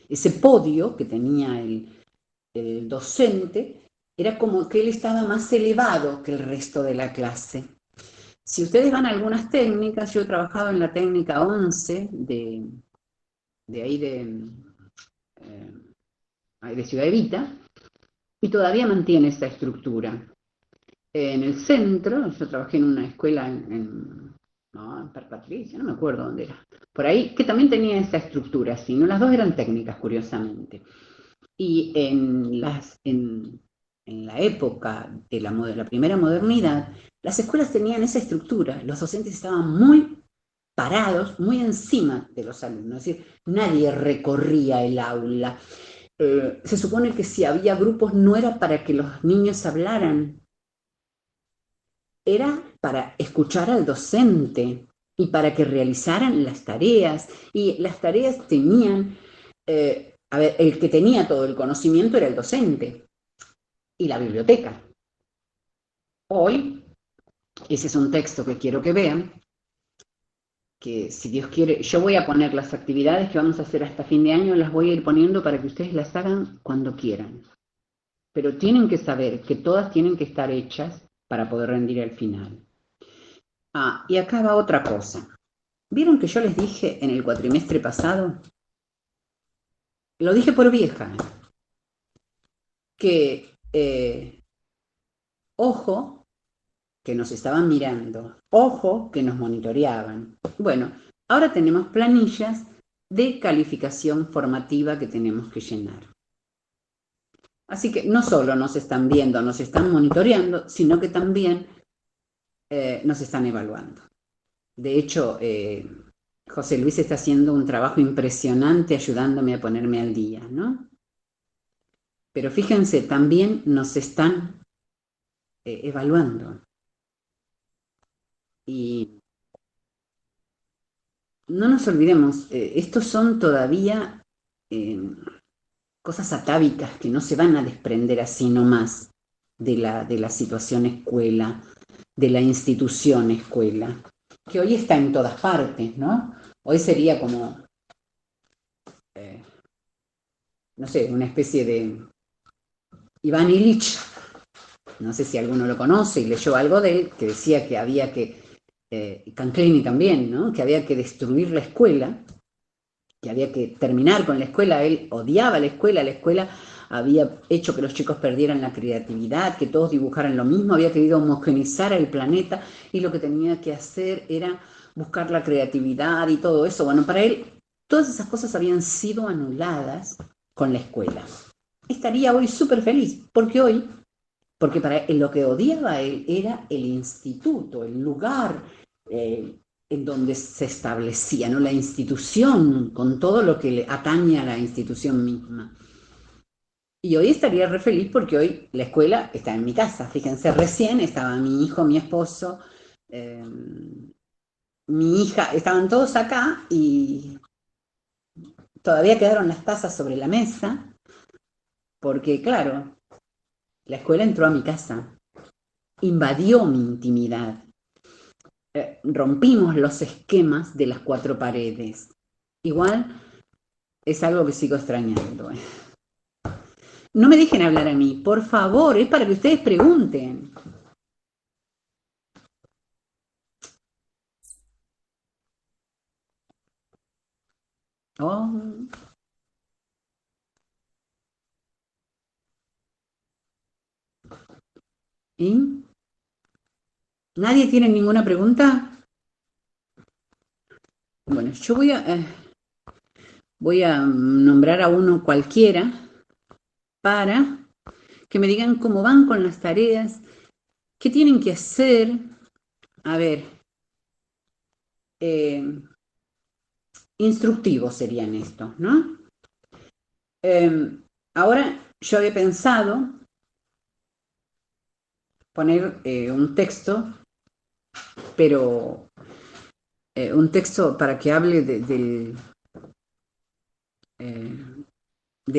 Ese podio que tenía el docente era como que él estaba más elevado que el resto de la clase. Si ustedes van a algunas técnicas, yo he trabajado en la técnica 11 de ahí de Ciudad Evita, y todavía mantiene esa estructura. En el centro, yo trabajé en una escuela en Per Patricia, no me acuerdo dónde era, por ahí, que también tenía esa estructura, así, ¿no? Las dos eran técnicas, curiosamente. Y en la época de la primera modernidad, las escuelas tenían esa estructura, los docentes estaban muy parados, muy encima de los alumnos, es decir, nadie recorría el aula. Se supone que si había grupos no era para que los niños hablaran, era para escuchar al docente y para que realizaran las tareas. Y las tareas tenían, el que tenía todo el conocimiento era el docente y la biblioteca. Hoy, ese es un texto que quiero que vean, que si Dios quiere, yo voy a poner las actividades que vamos a hacer hasta fin de año, las voy a ir poniendo para que ustedes las hagan cuando quieran. Pero tienen que saber que todas tienen que estar hechas para poder rendir al final. Y acá va otra cosa. ¿Vieron que yo les dije en el cuatrimestre pasado? Lo dije por vieja, que ojo, que nos estaban mirando, ojo, que nos monitoreaban. Bueno, ahora tenemos planillas de calificación formativa que tenemos que llenar. Así que no solo nos están viendo, nos están monitoreando, sino que también nos están evaluando. De hecho, José Luis está haciendo un trabajo impresionante ayudándome a ponerme al día, ¿no? Pero fíjense, también nos están evaluando. Y no nos olvidemos, estos son todavía cosas atávicas que no se van a desprender así nomás de la situación escuela, de la institución escuela, que hoy está en todas partes, ¿no? Hoy sería como, no sé, una especie de Iván Ilich, no sé si alguno lo conoce y leyó algo de él, que decía que había que, Canclini también, ¿no? Que había que destruir la escuela, que había que terminar con la escuela. Él odiaba la escuela había hecho que los chicos perdieran la creatividad, que todos dibujaran lo mismo, había querido homogeneizar el planeta y lo que tenía que hacer era buscar la creatividad y todo eso. Bueno, para él todas esas cosas habían sido anuladas con la escuela. Estaría hoy súper feliz, porque para él lo que odiaba él era el instituto, el lugar en donde se establecía, ¿no? La institución, con todo lo que le atañe a la institución misma. Y hoy estaría re feliz porque hoy la escuela está en mi casa. Fíjense, recién estaba mi hijo, mi esposo, eh, mi hija, estaban todos acá y todavía quedaron las tazas sobre la mesa porque, claro, la escuela entró a mi casa, invadió mi intimidad. Rompimos los esquemas de las cuatro paredes. Igual es algo que sigo extrañando. No me dejen hablar a mí, por favor, es para que ustedes pregunten. Oh. ¿Y? ¿Nadie tiene ninguna pregunta? Bueno, yo voy a nombrar a uno cualquiera para que me digan cómo van con las tareas, qué tienen que hacer. A ver, instructivos serían estos, ¿no? Ahora yo había pensado poner un texto, pero un texto para que hable de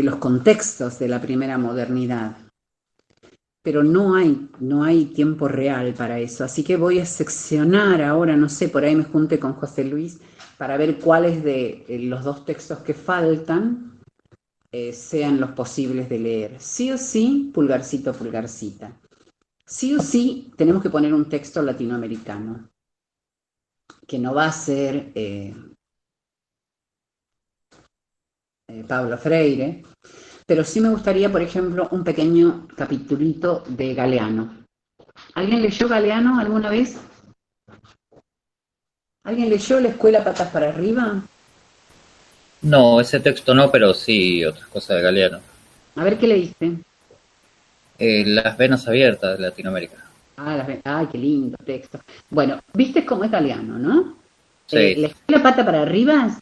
los contextos de la primera modernidad. Pero no hay tiempo real para eso. Así que voy a seccionar ahora, no sé, por ahí me junte con José Luis para ver cuáles de los dos textos que faltan sean los posibles de leer. Sí o sí, pulgarcito, pulgarcita. Sí o sí, tenemos que poner un texto latinoamericano, que no va a ser Pablo Freire, pero sí me gustaría, por ejemplo, un pequeño capitulito de Galeano. ¿Alguien leyó Galeano alguna vez? ¿Alguien leyó La escuela patas para arriba? No, ese texto no, pero sí otras cosas de Galeano. A ver qué leíste. Las venas abiertas de Latinoamérica. Ay, qué lindo texto. Bueno, viste cómo es Galeano, ¿no? Sí. La escuela pata para arriba,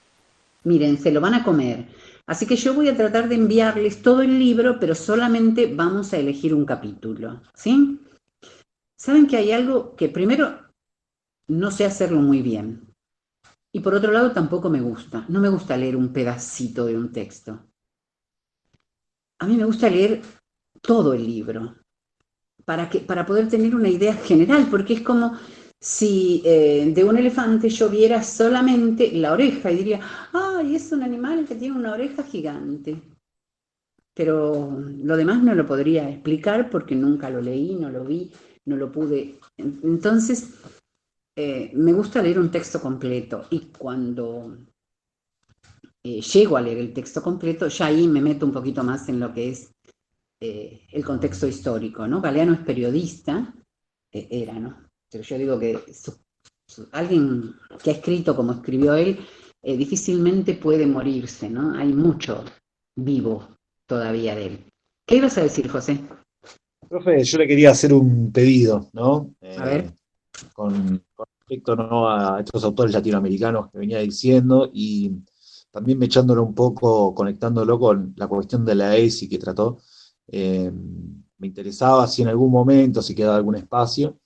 miren, se lo van a comer. Así que yo voy a tratar de enviarles todo el libro, pero solamente vamos a elegir un capítulo, ¿sí? Saben que hay algo que primero no sé hacerlo muy bien. Y por otro lado tampoco me gusta. No me gusta leer un pedacito de un texto. A mí me gusta leer todo el libro para poder tener una idea general, porque es como si de un elefante yo viera solamente la oreja y diría, ¡ay, es un animal que tiene una oreja gigante! Pero lo demás no lo podría explicar porque nunca lo leí, no lo vi, no lo pude. Entonces, me gusta leer un texto completo y cuando llego a leer el texto completo, ya ahí me meto un poquito más en lo que es el contexto histórico, ¿no? Galeano es periodista, era, ¿no? Pero yo digo que alguien que ha escrito como escribió él, difícilmente puede morirse, ¿no? Hay mucho vivo todavía de él. ¿Qué ibas a decir, José? Profe, yo le quería hacer un pedido, ¿no? A ver. Con respecto, ¿no?, a estos autores latinoamericanos que venía diciendo y también echándolo un poco, conectándolo con la cuestión de la ESI que trató. Me interesaba si en algún momento, si queda algún espacio.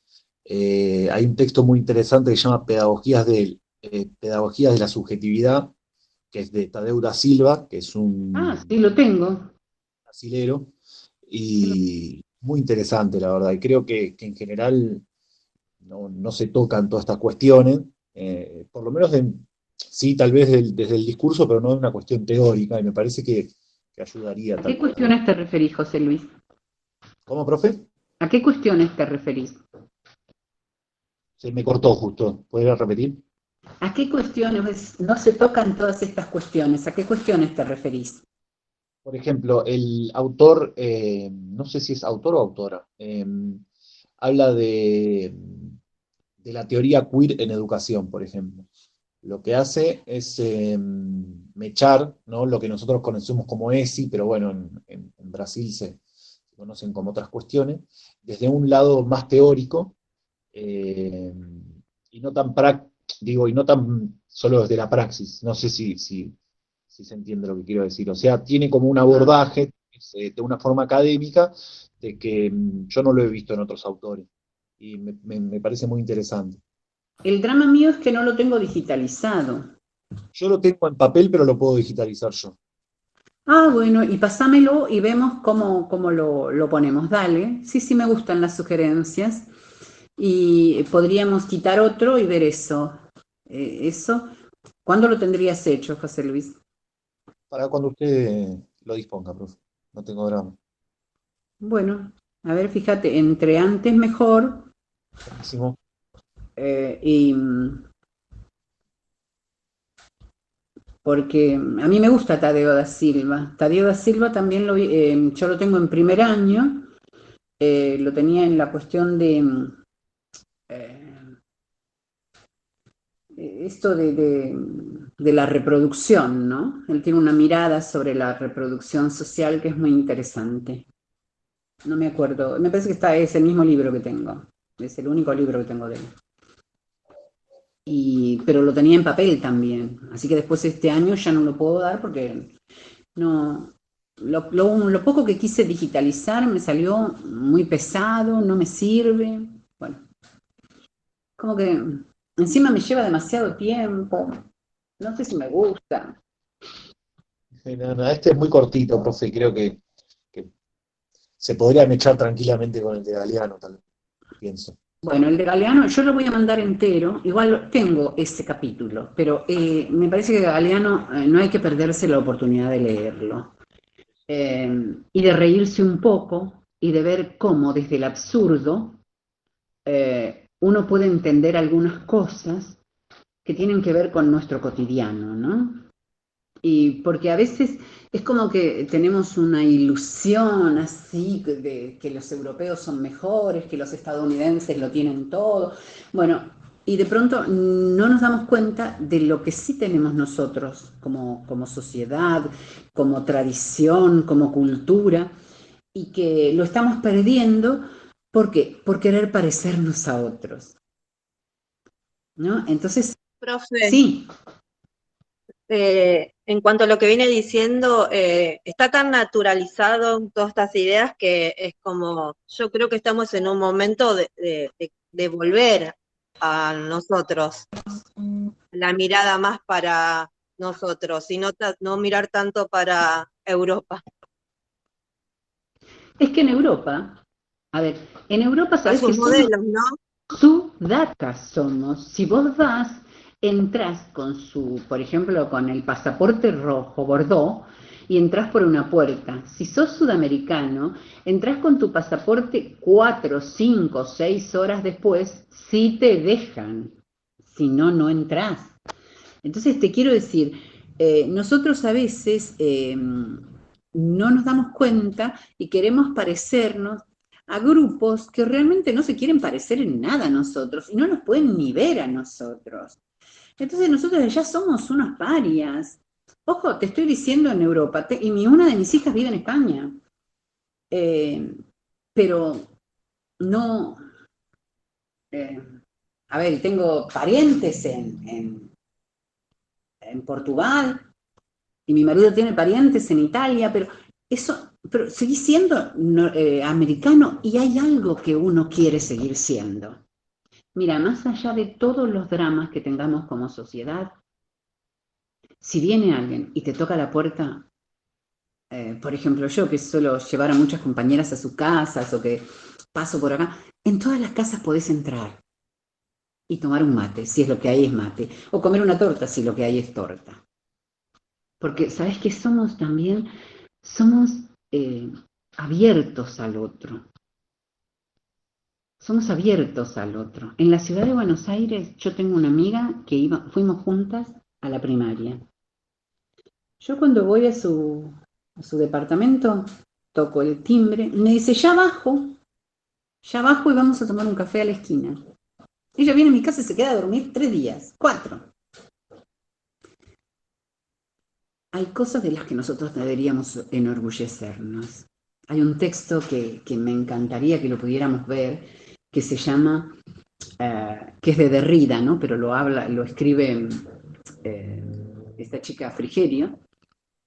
Hay un texto muy interesante que se llama Pedagogías de la Subjetividad, que es de Tadeu da Silva, que es Ah, un sí, lo tengo. brasilero, y muy interesante, la verdad. Y creo que en general no se tocan todas estas cuestiones, por lo menos sí, tal vez desde el discurso, pero no de una cuestión teórica, y me parece que ayudaría ¿A tal qué vez. cuestiones te referís, José Luis? ¿Cómo, profe? ¿A qué cuestiones te referís? Se me cortó justo. ¿Podría repetir? ¿A qué cuestiones no se tocan todas estas cuestiones? ¿A qué cuestiones te referís? Por ejemplo, el autor, no sé si es autor o autora, habla de la teoría queer en educación, por ejemplo. Lo que hace es mechar, ¿no?, lo que nosotros conocemos como ESI, pero bueno, en Brasil se conocen como otras cuestiones, desde un lado más teórico, eh, y no tan y no tan solo desde la praxis. No sé si se entiende lo que quiero decir. O sea, tiene como un Ah, abordaje de una forma académica, de que yo no lo he visto en otros autores. Y me parece muy interesante. El drama mío es que no lo tengo digitalizado. Yo lo tengo en papel, pero lo puedo digitalizar yo. Ah, bueno, y pasámelo y vemos cómo lo ponemos. Dale. Sí, sí, me gustan las sugerencias. Y podríamos quitar otro y ver eso. Eso. ¿Cuándo lo tendrías hecho, José Luis? Para cuando usted lo disponga, profe. No tengo drama. Bueno, a ver, fíjate, entre antes mejor. Buenísimo. Y porque a mí me gusta Tadeo da Silva. Tadeo da Silva también yo lo tengo en primer año, lo tenía en la cuestión de eh, esto de la reproducción, ¿no? Él tiene una mirada sobre la reproducción social que es muy interesante. No me acuerdo, me parece que es el mismo libro que tengo, es el único libro que tengo de él. Pero lo tenía en papel también, así que después este año ya no lo puedo dar porque no, lo poco que quise digitalizar me salió muy pesado, no me sirve, bueno, como que encima me lleva demasiado tiempo, no sé si me gusta. No, este es muy cortito, profe. Creo que se podría mechar tranquilamente con el de Galeano, tal vez, pienso. Bueno, el de Galeano yo lo voy a mandar entero, igual tengo ese capítulo, pero me parece que Galeano no hay que perderse la oportunidad de leerlo. Y de reírse un poco y de ver cómo desde el absurdo uno puede entender algunas cosas que tienen que ver con nuestro cotidiano, ¿no? Y porque a veces es como que tenemos una ilusión así de que los europeos son mejores, que los estadounidenses lo tienen todo. Bueno, y de pronto no nos damos cuenta de lo que sí tenemos nosotros como sociedad, como tradición, como cultura, y que lo estamos perdiendo. ¿Por qué? Por querer parecernos a otros, ¿no? Entonces, Profe, sí. En cuanto a lo que viene diciendo, está tan naturalizado todas estas ideas que es como, yo creo que estamos en un momento de volver a nosotros, la mirada más para nosotros y no mirar tanto para Europa. Es que en Europa, a ver, en Europa A sabes que sus somos modelos, ¿no? sudacas somos. Si vos vas, entras con por ejemplo, con el pasaporte rojo Bordeaux y entras por una puerta. Si sos sudamericano, entras con tu pasaporte 4, 5, 6 horas después, si te dejan. Si no, no entras. Entonces te quiero decir, nosotros a veces no nos damos cuenta y queremos parecernos a grupos que realmente no se quieren parecer en nada a nosotros y no nos pueden ni ver a nosotros. Entonces nosotros ya somos unos parias. Ojo, te estoy diciendo en Europa, y una de mis hijas vive en España, pero no, a ver, tengo parientes en Portugal, y mi marido tiene parientes en Italia, pero seguís siendo americano y hay algo que uno quiere seguir siendo. Mira, más allá de todos los dramas que tengamos como sociedad, si viene alguien y te toca la puerta, por ejemplo, yo que suelo llevar a muchas compañeras a sus casas o que paso por acá, en todas las casas podés entrar y tomar un mate, si es lo que hay es mate, o comer una torta si lo que hay es torta. Porque, ¿sabes qué somos también? Somos abiertos al otro. Somos abiertos al otro. En la ciudad de Buenos Aires yo tengo una amiga que fuimos juntas a la primaria. Yo cuando voy a su departamento, toco el timbre, me dice, ya bajo y vamos a tomar un café a la esquina. Ella viene a mi casa y se queda a dormir 3 días, 4. Hay cosas de las que nosotros deberíamos enorgullecernos. Hay un texto que me encantaría que lo pudiéramos ver, que se llama, que es de Derrida, ¿no? Pero lo escribe esta chica Frigerio,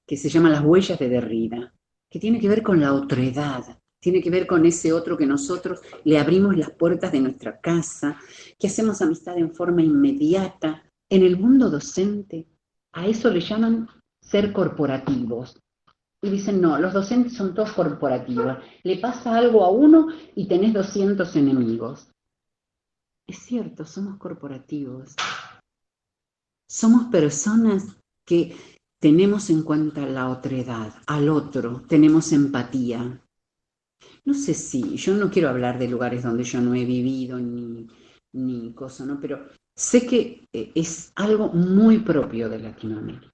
que se llama Las huellas de Derrida. que tiene que ver con la otredad, tiene que ver con ese otro que nosotros le abrimos las puertas de nuestra casa, que hacemos amistad en forma inmediata. En el mundo docente, a eso le llaman ser corporativos. Y dicen, no, los docentes son todos corporativos. Le pasa algo a uno y tenés 200 enemigos. Es cierto, somos corporativos. Somos personas que tenemos en cuenta la otredad, al otro, tenemos empatía. No sé si, yo no quiero hablar de lugares donde yo no he vivido ni cosa, ¿no? Pero sé que es algo muy propio de Latinoamérica.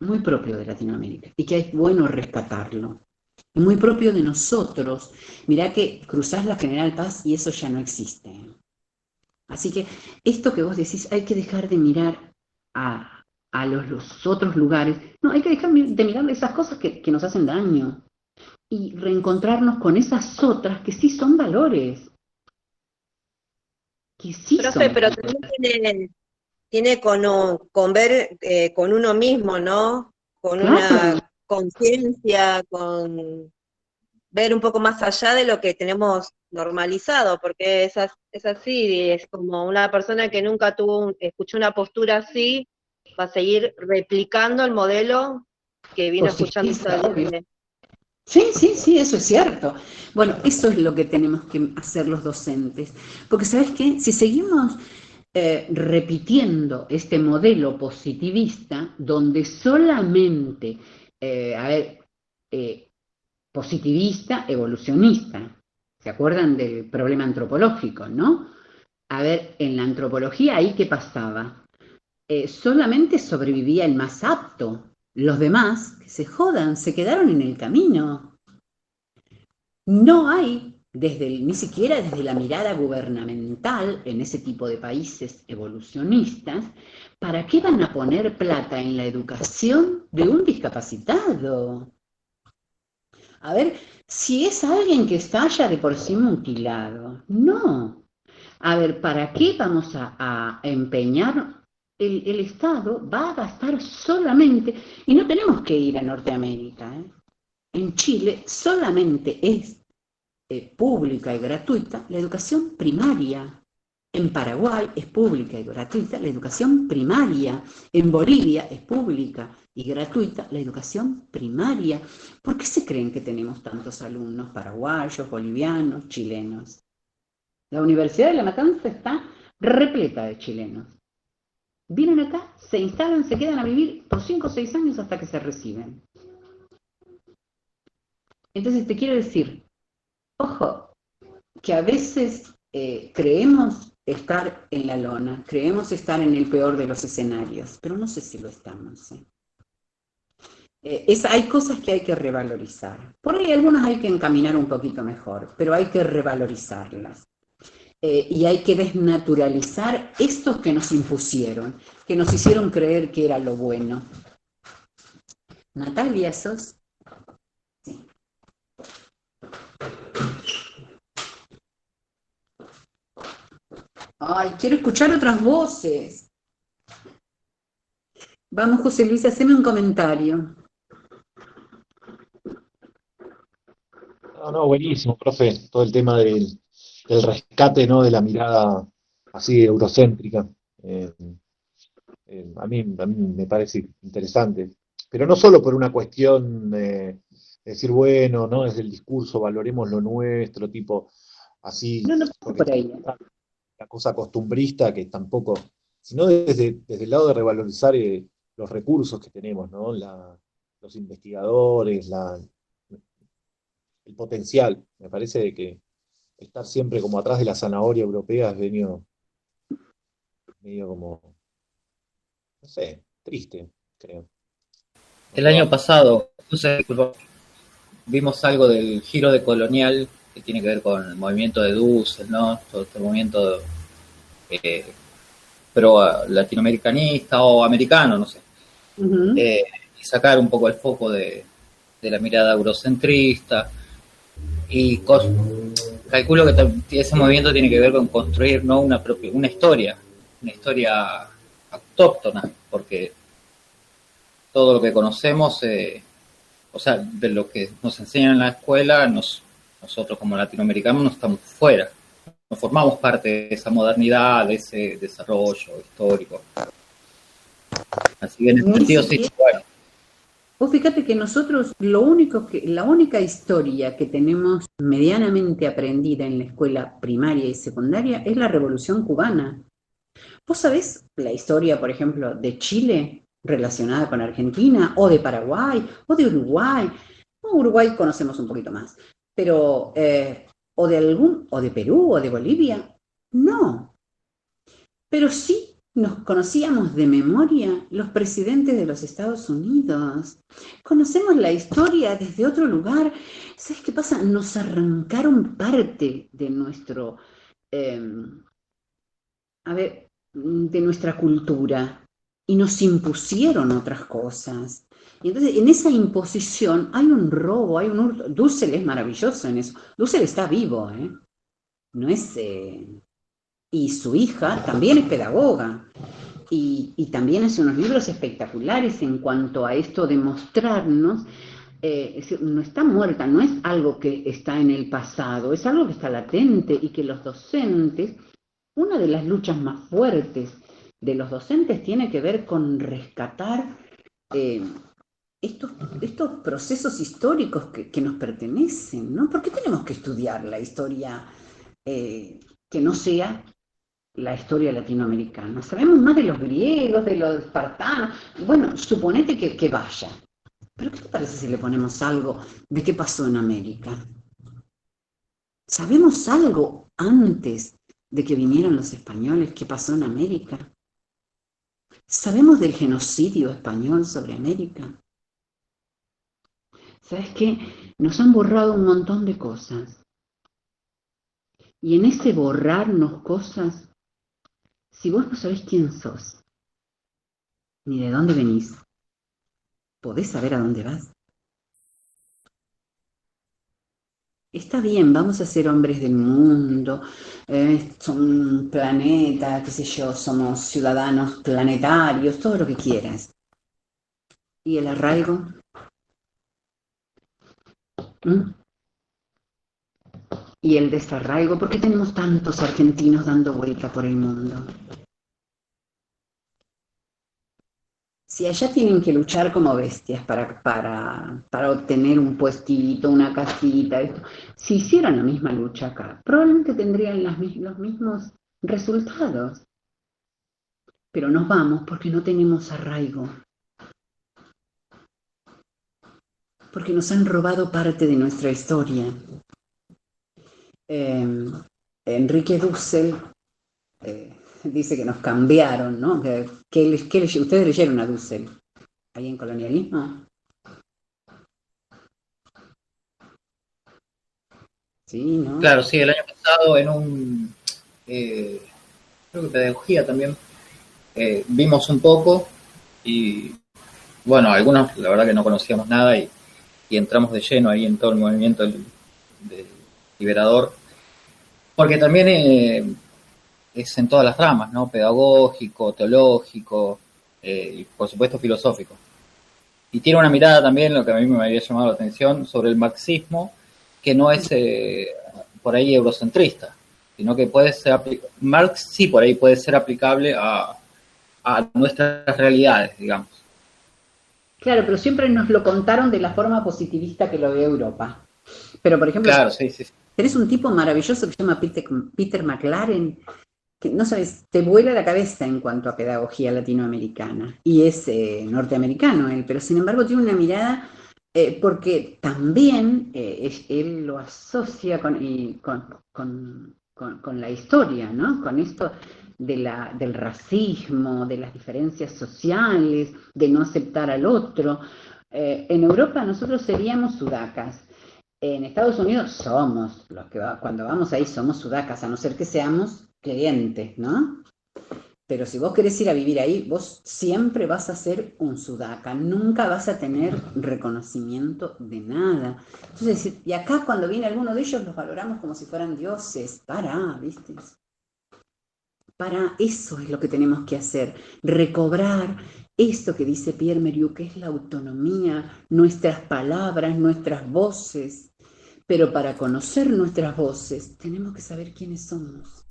Muy propio de Latinoamérica y que es bueno rescatarlo. Es muy propio de nosotros. Mirá que cruzás la General Paz y eso ya no existe. Así que esto que vos decís, hay que dejar de mirar a los otros lugares. No, hay que dejar de mirar esas cosas que nos hacen daño y reencontrarnos con esas otras que sí son valores. Que sí Profe, son pero valores. también tiene con ver con uno mismo, ¿no? Con Claro. una conciencia, con ver un poco más allá de lo que tenemos normalizado, porque es así, es como una persona que nunca escuchó una postura así, va a seguir replicando el modelo que vino escuchando Positivista, hasta el obvio. día de hoy. Sí, eso es cierto. Bueno, eso es lo que tenemos que hacer los docentes. Porque, ¿sabes qué? Si seguimos repitiendo este modelo positivista, donde solamente, positivista, evolucionista, ¿se acuerdan del problema antropológico, no? A ver, en la antropología, ¿ahí qué pasaba? Solamente sobrevivía el más apto. Los demás, que se jodan, se quedaron en el camino. No hay, ni siquiera desde la mirada gubernamental en ese tipo de países evolucionistas, ¿para qué van a poner plata en la educación de un discapacitado? A ver, si es alguien que está ya de por sí mutilado, no. A ver, ¿para qué vamos a empeñar? El Estado va a gastar solamente, y no tenemos que ir a Norteamérica, ¿eh? En Chile solamente es pública y gratuita la educación primaria. En Paraguay es pública y gratuita la educación primaria. En Bolivia es pública y gratuita la educación primaria. ¿Por qué se creen que tenemos tantos alumnos paraguayos, bolivianos, chilenos? La Universidad de La Matanza está repleta de chilenos. Vienen acá, se instalan, se quedan a vivir por 5 o 6 años hasta que se reciben. Entonces te quiero decir, ojo, que a veces creemos estar en la lona, creemos estar en el peor de los escenarios, pero no sé si lo estamos. Hay cosas que hay que revalorizar. Por ahí algunas hay que encaminar un poquito mejor, pero hay que revalorizarlas. Y hay que desnaturalizar estos que nos impusieron, que nos hicieron creer que era lo bueno. Natalia, ¿sos? Sí. Ay, quiero escuchar otras voces. Vamos, José Luis, haceme un comentario. No, buenísimo, profe, todo el tema del rescate, ¿no? De la mirada así eurocéntrica. A mí me parece interesante, pero no solo por una cuestión de decir, bueno, ¿no? Desde el discurso valoremos lo nuestro, tipo así, No, no, porque por ahí. la cosa costumbrista que tampoco, sino desde el lado de revalorizar los recursos que tenemos, ¿no? Los investigadores, el potencial. Me parece que estar siempre como atrás de la zanahoria europea es medio como, no sé, triste, creo. El año pasado, disculpa, vimos algo del giro de Colonial que tiene que ver con el movimiento de Dussel, ¿no? Todo este movimiento pro latinoamericanista o americano, no sé. Uh-huh. Y sacar un poco el foco de la mirada eurocentrista. Y calculo que ese movimiento tiene que ver con construir, ¿no? una historia autóctona, porque todo lo que conocemos o sea, de lo que nos enseñan en la escuela, nosotros como latinoamericanos no estamos fuera, no formamos parte de esa modernidad, de ese desarrollo histórico. Así que en ese sentido sí, bueno. Vos fíjate que nosotros la única historia que tenemos medianamente aprendida en la escuela primaria y secundaria es la Revolución Cubana. ¿Vos sabés la historia, por ejemplo, de Chile relacionada con Argentina, o de Paraguay, o de Uruguay? No, Uruguay conocemos un poquito más, pero o de Perú, o de Bolivia, no. Pero sí nos conocíamos de memoria los presidentes de los Estados Unidos. Conocemos la historia desde otro lugar. ¿Sabes qué pasa? Nos arrancaron parte de nuestro, de nuestra cultura y nos impusieron otras cosas. Y entonces en esa imposición hay un robo, hay un hurto. Dussel es maravilloso en eso. Dussel está vivo, ¿eh? No es... y su hija también es pedagoga y también hace unos libros espectaculares en cuanto a esto de mostrarnos, es decir, no está muerta, no es algo que está en el pasado, es algo que está latente y que los docentes, una de las luchas más fuertes de los docentes tiene que ver con rescatar estos procesos históricos que nos pertenecen, ¿no? ¿Por qué tenemos que estudiar la historia que no sea la historia latinoamericana? Sabemos más de los griegos, de los espartanos. Bueno, suponete que vaya. Pero ¿qué te parece si le ponemos algo de qué pasó en América? ¿Sabemos algo antes de que vinieran los españoles qué pasó en América? ¿Sabemos del genocidio español sobre América? ¿Sabes qué? Nos han borrado un montón de cosas. Y en ese borrarnos cosas, si vos no sabés quién sos, ni de dónde venís, ¿podés saber a dónde vas? Está bien, vamos a ser hombres del mundo, son un planeta, qué sé yo, somos ciudadanos planetarios, todo lo que quieras. ¿Y el arraigo? ¿Y el desarraigo? ¿Por qué tenemos tantos argentinos dando vuelta por el mundo? Si allá tienen que luchar como bestias para obtener un puestito, una casita, esto, si hicieran la misma lucha acá, probablemente tendrían los mismos resultados. Pero nos vamos porque no tenemos arraigo. Porque nos han robado parte de nuestra historia. Enrique Dussel dice que nos cambiaron, ¿no? ¿Ustedes leyeron a Dussel ahí en Colonialismo? Sí, ¿no? Claro, sí, el año pasado en un, creo que pedagogía también, vimos un poco y, bueno, algunos la verdad que no conocíamos nada y entramos de lleno ahí en todo el movimiento del liberador, porque también es en todas las ramas, ¿no? Pedagógico, teológico y por supuesto filosófico. Y tiene una mirada también, lo que a mí me había llamado la atención, sobre el marxismo, que no es por ahí eurocentrista, sino que puede ser Marx sí por ahí puede ser aplicable a nuestras realidades, digamos. Claro, pero siempre nos lo contaron de la forma positivista que lo ve Europa. Pero, por ejemplo, claro, sí. tenés un tipo maravilloso que se llama Peter McLaren, que no sabes, te vuela la cabeza en cuanto a pedagogía latinoamericana. Y es norteamericano él, pero sin embargo tiene una mirada, porque también él lo asocia con la historia, ¿no? Con esto del racismo, de las diferencias sociales, de no aceptar al otro. En Europa nosotros seríamos sudacas. En Estados Unidos somos los que cuando vamos ahí somos sudacas, a no ser que seamos clientes, ¿no? Pero si vos querés ir a vivir ahí, vos siempre vas a ser un sudaca, nunca vas a tener reconocimiento de nada. Entonces, y acá cuando viene alguno de ellos los valoramos como si fueran dioses. ¿Viste? Para eso es lo que tenemos que hacer, recobrar esto que dice Pierre Merieux, que es la autonomía, nuestras palabras, nuestras voces. Pero para conocer nuestras voces tenemos que saber quiénes somos.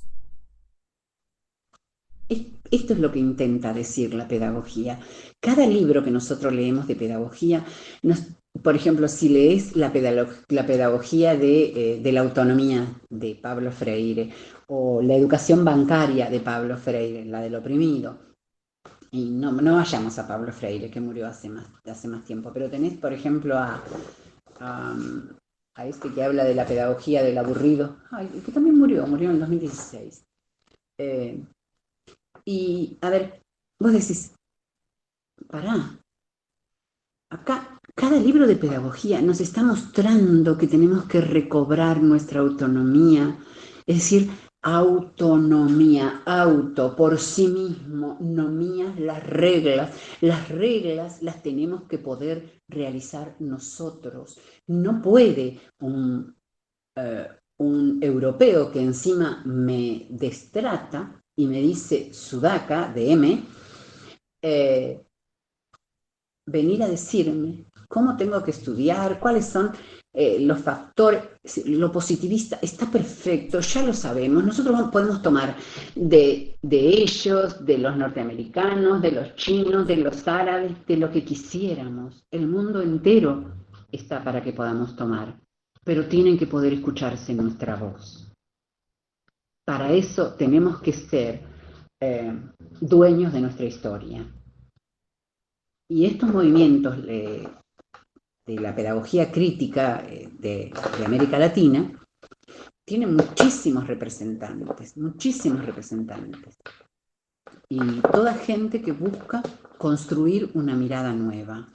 Esto es lo que intenta decir la pedagogía. Cada libro que nosotros leemos de pedagogía, por ejemplo, si lees la pedagogía de la autonomía de Pablo Freire, o la educación bancaria de Pablo Freire, la del oprimido, y no vayamos a Pablo Freire, que murió hace más tiempo, pero tenés, por ejemplo, a este que habla de la pedagogía del aburrido, que también murió en el 2016. Y, a ver, vos decís, pará, acá cada libro de pedagogía nos está mostrando que tenemos que recobrar nuestra autonomía, es decir, autonomía, auto, por sí mismo, nomía, las reglas las tenemos que poder realizar nosotros. No puede un europeo que encima me destrata y me dice Sudaca, de M, venir a decirme cómo tengo que estudiar, cuáles son los factores, lo positivista está perfecto, ya lo sabemos, nosotros podemos tomar de ellos, de los norteamericanos, de los chinos, de los árabes, de lo que quisiéramos, el mundo entero está para que podamos tomar, pero tienen que poder escucharse nuestra voz. Para eso tenemos que ser dueños de nuestra historia. Y estos movimientos de la pedagogía crítica de América Latina tienen muchísimos representantes. Y toda gente que busca construir una mirada nueva.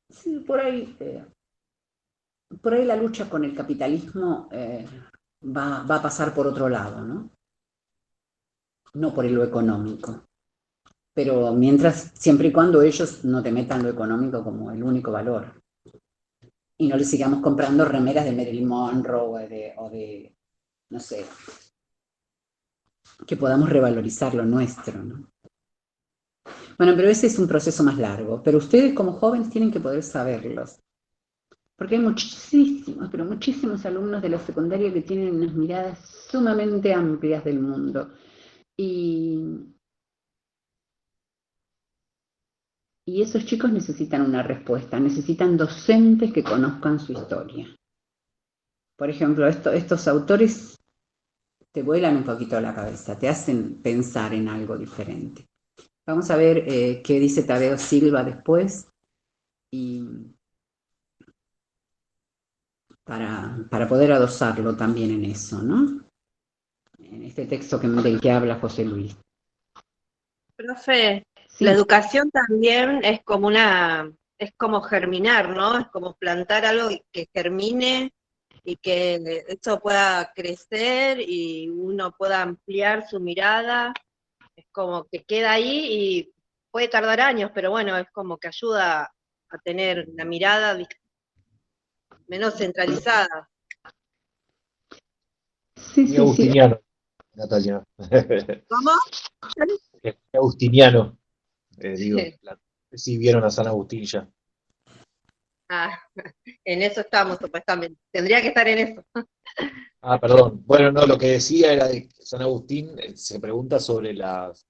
Sí, por ahí la lucha con el capitalismo va a pasar por otro lado, ¿no? No por lo económico. Pero mientras, siempre y cuando ellos no te metan lo económico como el único valor. Y no le sigamos comprando remeras de Marilyn Monroe o de no sé, que podamos revalorizar lo nuestro, ¿no? Bueno, pero ese es un proceso más largo. Pero ustedes como jóvenes tienen que poder saberlos. Porque hay muchísimos alumnos de la secundaria que tienen unas miradas sumamente amplias del mundo. Y esos chicos necesitan una respuesta, necesitan docentes que conozcan su historia. Por ejemplo, estos autores te vuelan un poquito la cabeza, te hacen pensar en algo diferente. Vamos a ver qué dice Tadeo Silva después, y para poder adosarlo también en eso, ¿no? En este texto del que habla José Luis. Profe, Sí. la educación también es como germinar, ¿no? Es como plantar algo que germine y que eso pueda crecer y uno pueda ampliar su mirada. Es como que queda ahí y puede tardar años, pero bueno, es como que ayuda a tener una mirada menos centralizada. Sí. Agustiniano, Natalia. ¿Cómo? Agustiniano, digo, Sí. si vieron a San Agustín ya. En eso estamos, supuestamente. Tendría que estar en eso. Perdón. Bueno, no, lo que decía era de que San Agustín se pregunta sobre las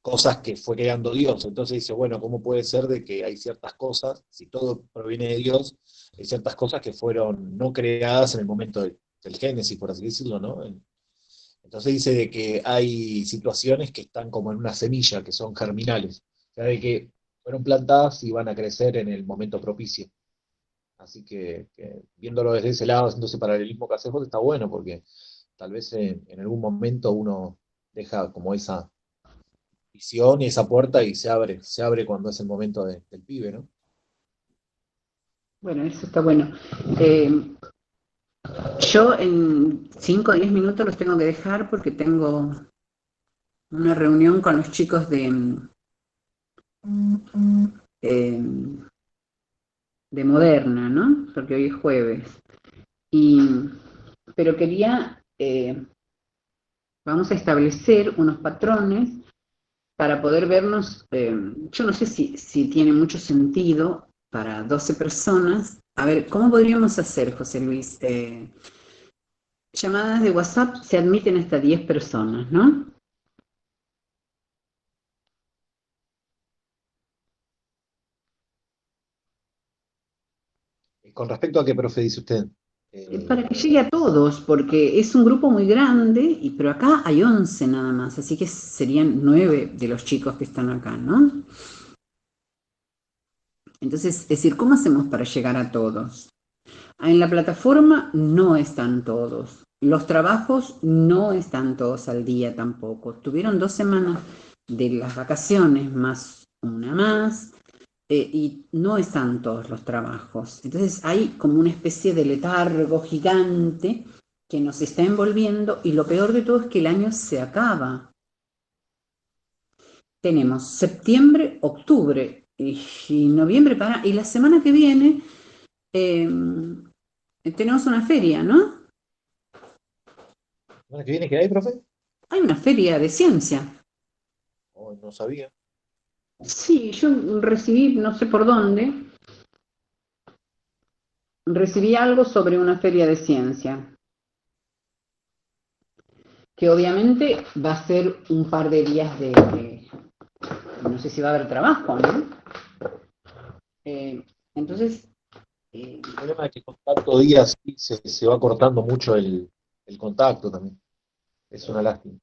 cosas que fue creando Dios. Entonces dice, bueno, ¿cómo puede ser de que hay ciertas cosas, si todo proviene de Dios, hay ciertas cosas que fueron no creadas en el momento del Génesis, por así decirlo, ¿no? Entonces dice de que hay situaciones que están como en una semilla, que son germinales, o sea, de que fueron plantadas y van a crecer en el momento propicio. Así que viéndolo desde ese lado, haciendo ese paralelismo que hacemos, está bueno, porque tal vez en algún momento uno deja como esa visión y esa puerta y se abre cuando es el momento del pibe, ¿no? Bueno, eso está bueno. Yo en 5 o 10 minutos los tengo que dejar porque tengo una reunión con los chicos de Moderna, ¿no? Porque hoy es jueves. Pero quería, vamos a establecer unos patrones para poder vernos. Yo no sé si tiene mucho sentido para 12 personas. A ver, ¿cómo podríamos hacer, José Luis? Llamadas de WhatsApp se admiten hasta 10 personas, ¿no? Con respecto a qué, profe, dice usted. Para que llegue a todos, porque es un grupo muy grande, pero acá hay 11 nada más, así que serían 9 de los chicos que están acá, ¿no? Entonces, es decir, ¿cómo hacemos para llegar a todos? En la plataforma no están todos. Los trabajos no están todos al día tampoco. Tuvieron 2 semanas de las vacaciones más una más, y no están todos los trabajos. Entonces hay como una especie de letargo gigante que nos está envolviendo, y lo peor de todo es que el año se acaba. Tenemos septiembre, octubre y noviembre y la semana que viene eh, tenemos una feria, ¿no? ¿La semana que viene qué hay, profe? Hay una feria de ciencia. Oh, no sabía. Sí, yo recibí, no sé por dónde, recibí algo sobre una feria de ciencia, que obviamente va a ser un par de días no sé si va a haber trabajo, ¿no? Entonces, El problema es que con tantos días sí, se va cortando mucho el contacto también. Es una lástima.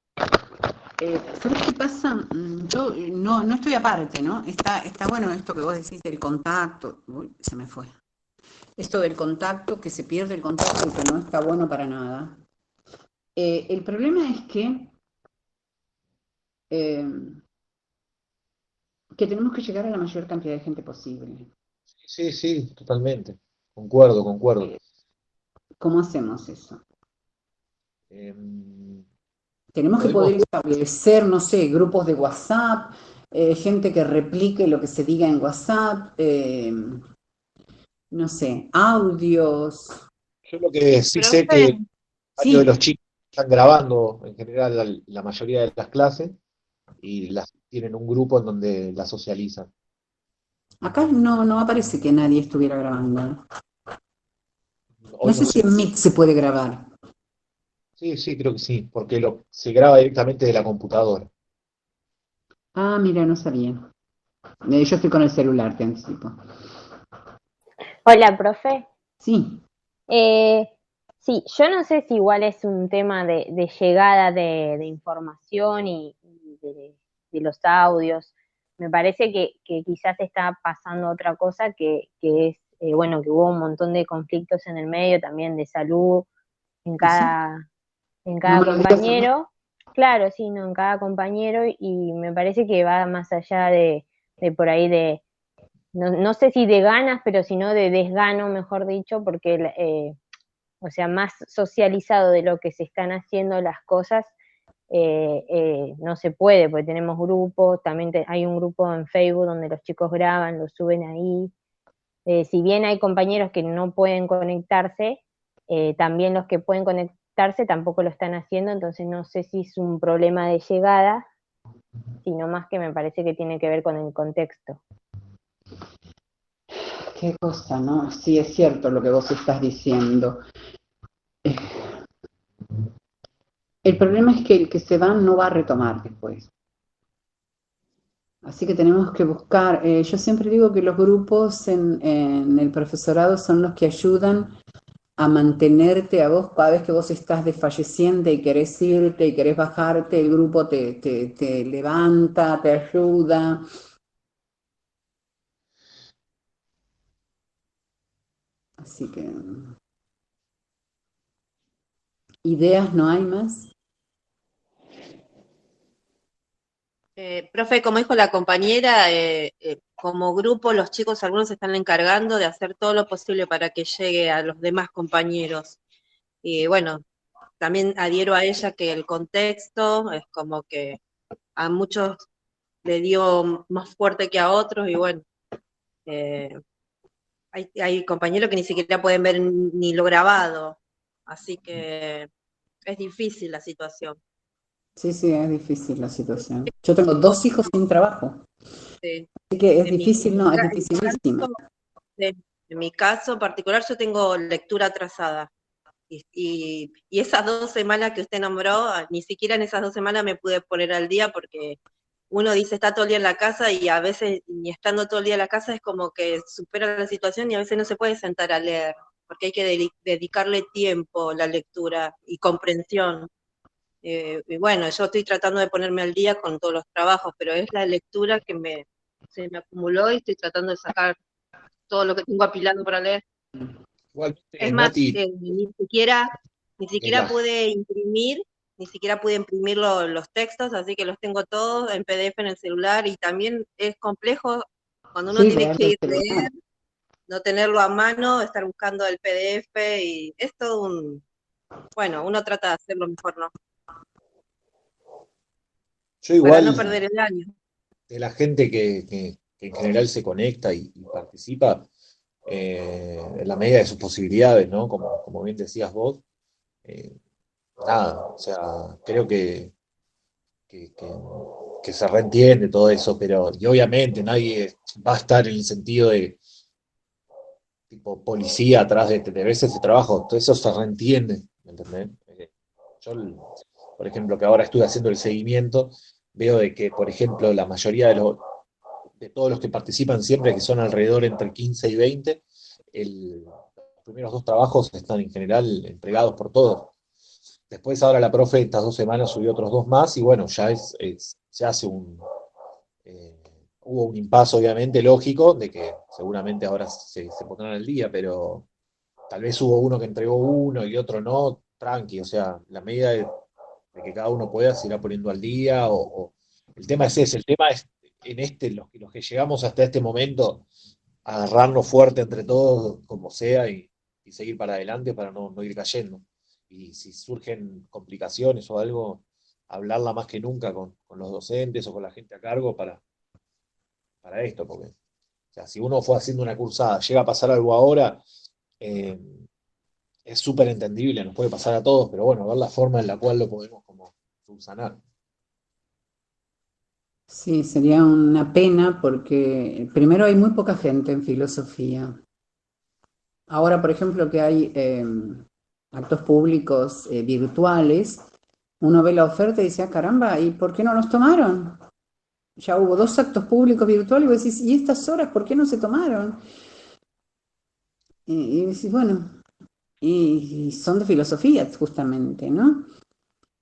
¿sabes qué pasa? Yo no estoy aparte, ¿no? Está bueno esto que vos decís del contacto. Uy, se me fue. Esto del contacto, que se pierde el contacto y que no está bueno para nada. El problema es eh, que tenemos que llegar a la mayor cantidad de gente posible. Sí, sí, totalmente. Concuerdo, concuerdo. ¿Cómo hacemos eso? Em, Tenemos que podemos, poder establecer, no sé, grupos de WhatsApp, gente que replique lo que se diga en WhatsApp, no sé, audios. yo lo que sí sé Profe, que varios de Sí, los chicos están grabando en general la mayoría de las clases y las tienen un grupo en donde las socializan. acá no aparece que nadie estuviera grabando. No Hoy no sé si sé. en Meet se puede grabar. Sí, sí, creo que sí, porque se graba directamente de la computadora. Ah, mira, no sabía. Yo estoy con el celular, te anticipo. Hola, profe. Sí, Eh, sí, yo no sé si igual es un tema de llegada de información y de los audios. Me parece que quizás está pasando otra cosa que es, bueno, que hubo un montón de conflictos en el medio también de salud en ¿ah, sí? en No cada me lo digas a mí. compañero. Claro, sí, no, en cada compañero y me parece que va más allá de por ahí no sé si de ganas, pero sino de desgano, mejor dicho, porque, o sea, más socializado de lo que se están haciendo las cosas, no se puede, porque tenemos grupos, también hay un grupo en Facebook donde los chicos graban, lo suben ahí. Si bien hay compañeros que no pueden conectarse, también los que pueden conectarse tampoco lo están haciendo, entonces no sé si es un problema de llegada, sino más que me parece que tiene que ver con el contexto. Qué cosa, ¿no? Sí, es cierto lo que vos estás diciendo. Eh, El problema es que el que se va no va a retomar después. Así que tenemos que buscar, yo siempre digo que los grupos en el profesorado son los que ayudan a mantenerte a vos cada vez que vos estás desfalleciendo y querés irte y querés bajarte, el grupo te levanta, te ayuda. Así que ideas no hay más. Profe, como dijo la compañera, como grupo los chicos algunos se están encargando de hacer todo lo posible para que llegue a los demás compañeros. Y bueno, también adhiero a ella que el contexto es como que a muchos le dio más fuerte que a otros y bueno, eh, hay compañeros que ni siquiera pueden ver ni lo grabado, así que es difícil la situación. Sí, sí, es difícil la situación. Yo tengo 2 hijos sin trabajo, Sí. así que es En mi, difícil, no, es en mi dificilísima. caso, en mi caso particular, yo tengo lectura atrasada. Y esas 2 semanas que usted nombró, ni siquiera en esas 2 semanas me pude poner al día porque uno dice está todo el día en la casa y a veces ni estando todo el día en la casa es como que supera la situación y a veces no se puede sentar a leer, porque hay que dedicarle tiempo a la lectura y comprensión. Y bueno, yo estoy tratando de ponerme al día con todos los trabajos, pero es la lectura que se me acumuló y estoy tratando de sacar todo lo que tengo apilado para leer. Es Igualmente, más, Nati, ni en siquiera la, pude imprimir, ni siquiera pude imprimir los textos, así que los tengo todos en PDF en el celular y también es complejo cuando uno Sí, tiene leerlo que el ir a celular. leer, no tenerlo a mano, estar buscando el PDF y es todo bueno, uno trata de hacerlo mejor, ¿no? yo Para no igual, perder el año. de la gente que en general se conecta y participa, en la medida de sus posibilidades, ¿no? Como bien decías vos, eh, nada, o sea, creo que, que- que se reentiende todo eso, pero y obviamente nadie va a estar en el sentido de tipo policía atrás de veces ese trabajo, todo eso se reentiende, ¿me entendés? Yo, por ejemplo, que ahora estuve haciendo el seguimiento, veo de que, por ejemplo, la mayoría de todos los que participan siempre, que son alrededor entre 15 y 20, los primeros 2 trabajos están en general entregados por todos. Después ahora la profe estas 2 semanas subió otros 2 más y bueno, se hace eh, hubo un impasse obviamente lógico de que seguramente ahora se pondrán al día, pero tal vez hubo uno que entregó uno y otro no, tranqui, o sea, la medida de que cada uno pueda se irá poniendo al día el tema es ese, el tema es en los que llegamos hasta este momento, agarrarnos fuerte entre todos como sea y seguir para adelante para no ir cayendo. Y si surgen complicaciones o algo, hablarla más que nunca con los docentes o con la gente a cargo para esto, porque o sea, si uno fue haciendo una cursada, llega a pasar algo ahora, eh, es súper entendible, nos puede pasar a todos, pero bueno, ver la forma en la cual lo podemos como subsanar. Sí, sería una pena porque primero hay muy poca gente en filosofía. Ahora, por ejemplo, que hay actos públicos virtuales, uno ve la oferta y dice, ah, caramba, ¿y por qué no los tomaron? Ya hubo 2 actos públicos virtuales y vos decís, ¿y estas horas por qué no se tomaron? Y decís, bueno, y son de filosofía justamente, ¿no?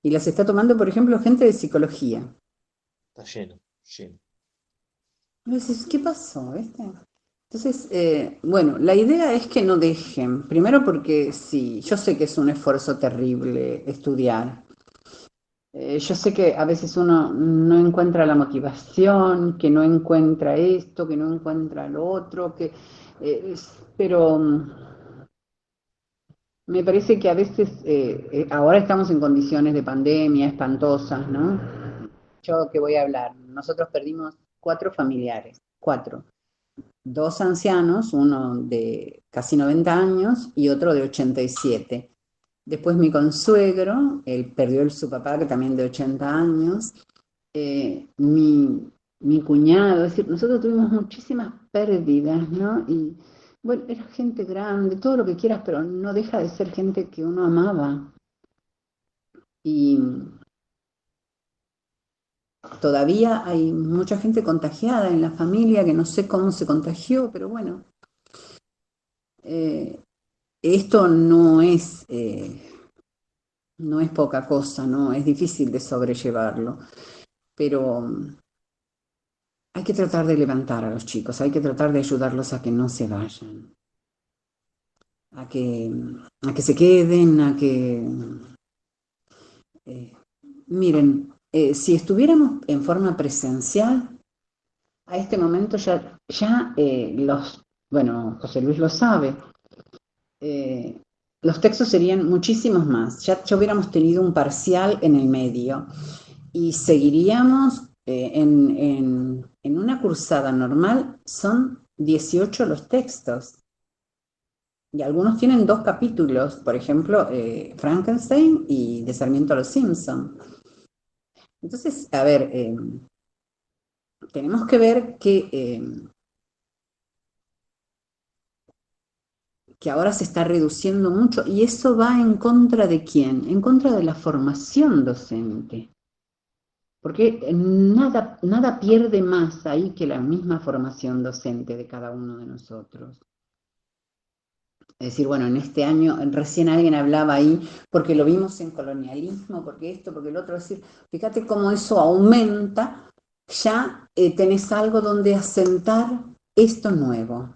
Y las está tomando, por ejemplo, gente de psicología. Está lleno, lleno. Y vos decís, ¿qué pasó? ¿Viste? Entonces, bueno, la idea es que no dejen, primero porque sí, yo sé que es un esfuerzo terrible estudiar. Yo sé que a veces uno no encuentra la motivación, que no encuentra esto, que no encuentra lo otro, pero me parece que a veces, ahora estamos en condiciones de pandemia espantosas, ¿no? Yo que voy a hablar, nosotros perdimos 4 familiares, 4. 2 ancianos, uno de casi 90 años y otro de 87. Después mi consuegro, él perdió su papá, que también de 80 años. Mi cuñado, es decir, nosotros tuvimos muchísimas pérdidas, ¿no? Y bueno, era gente grande, todo lo que quieras, pero no deja de ser gente que uno amaba. Y todavía hay mucha gente contagiada en la familia que no sé cómo se contagió, pero bueno, eh, esto no es poca cosa, ¿no? Es difícil de sobrellevarlo, pero hay que tratar de levantar a los chicos, hay que tratar de ayudarlos a que no se vayan, a que, a que se queden, a que... eh, miren, si estuviéramos en forma presencial, a este momento bueno, José Luis lo sabe, eh, los textos serían muchísimos más, ya hubiéramos tenido un parcial en el medio y seguiríamos en una cursada normal, son 18 los textos. Y algunos tienen 2 capítulos, por ejemplo, Frankenstein y De Sarmiento a los Simpson. Entonces, a ver, tenemos que ver que ahora se está reduciendo mucho y eso va en contra de quién, en contra de la formación docente. Porque nada pierde más ahí que la misma formación docente de cada uno de nosotros. Es decir, bueno, en este año, recién alguien hablaba ahí, porque lo vimos en colonialismo, porque esto, porque el otro, es decir, fíjate cómo eso aumenta, ya tenés algo donde asentar esto nuevo.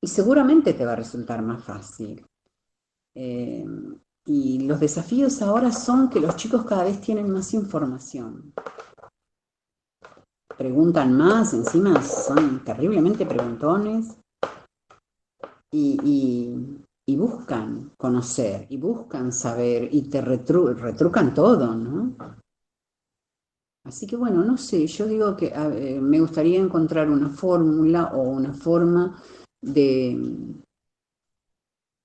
Y seguramente te va a resultar más fácil. Y los desafíos ahora son que los chicos cada vez tienen más información. Preguntan más, encima son terriblemente preguntones y buscan conocer, y buscan saber, y te retrucan todo, ¿no? Así que bueno, no sé, yo digo que me gustaría encontrar una fórmula o una forma de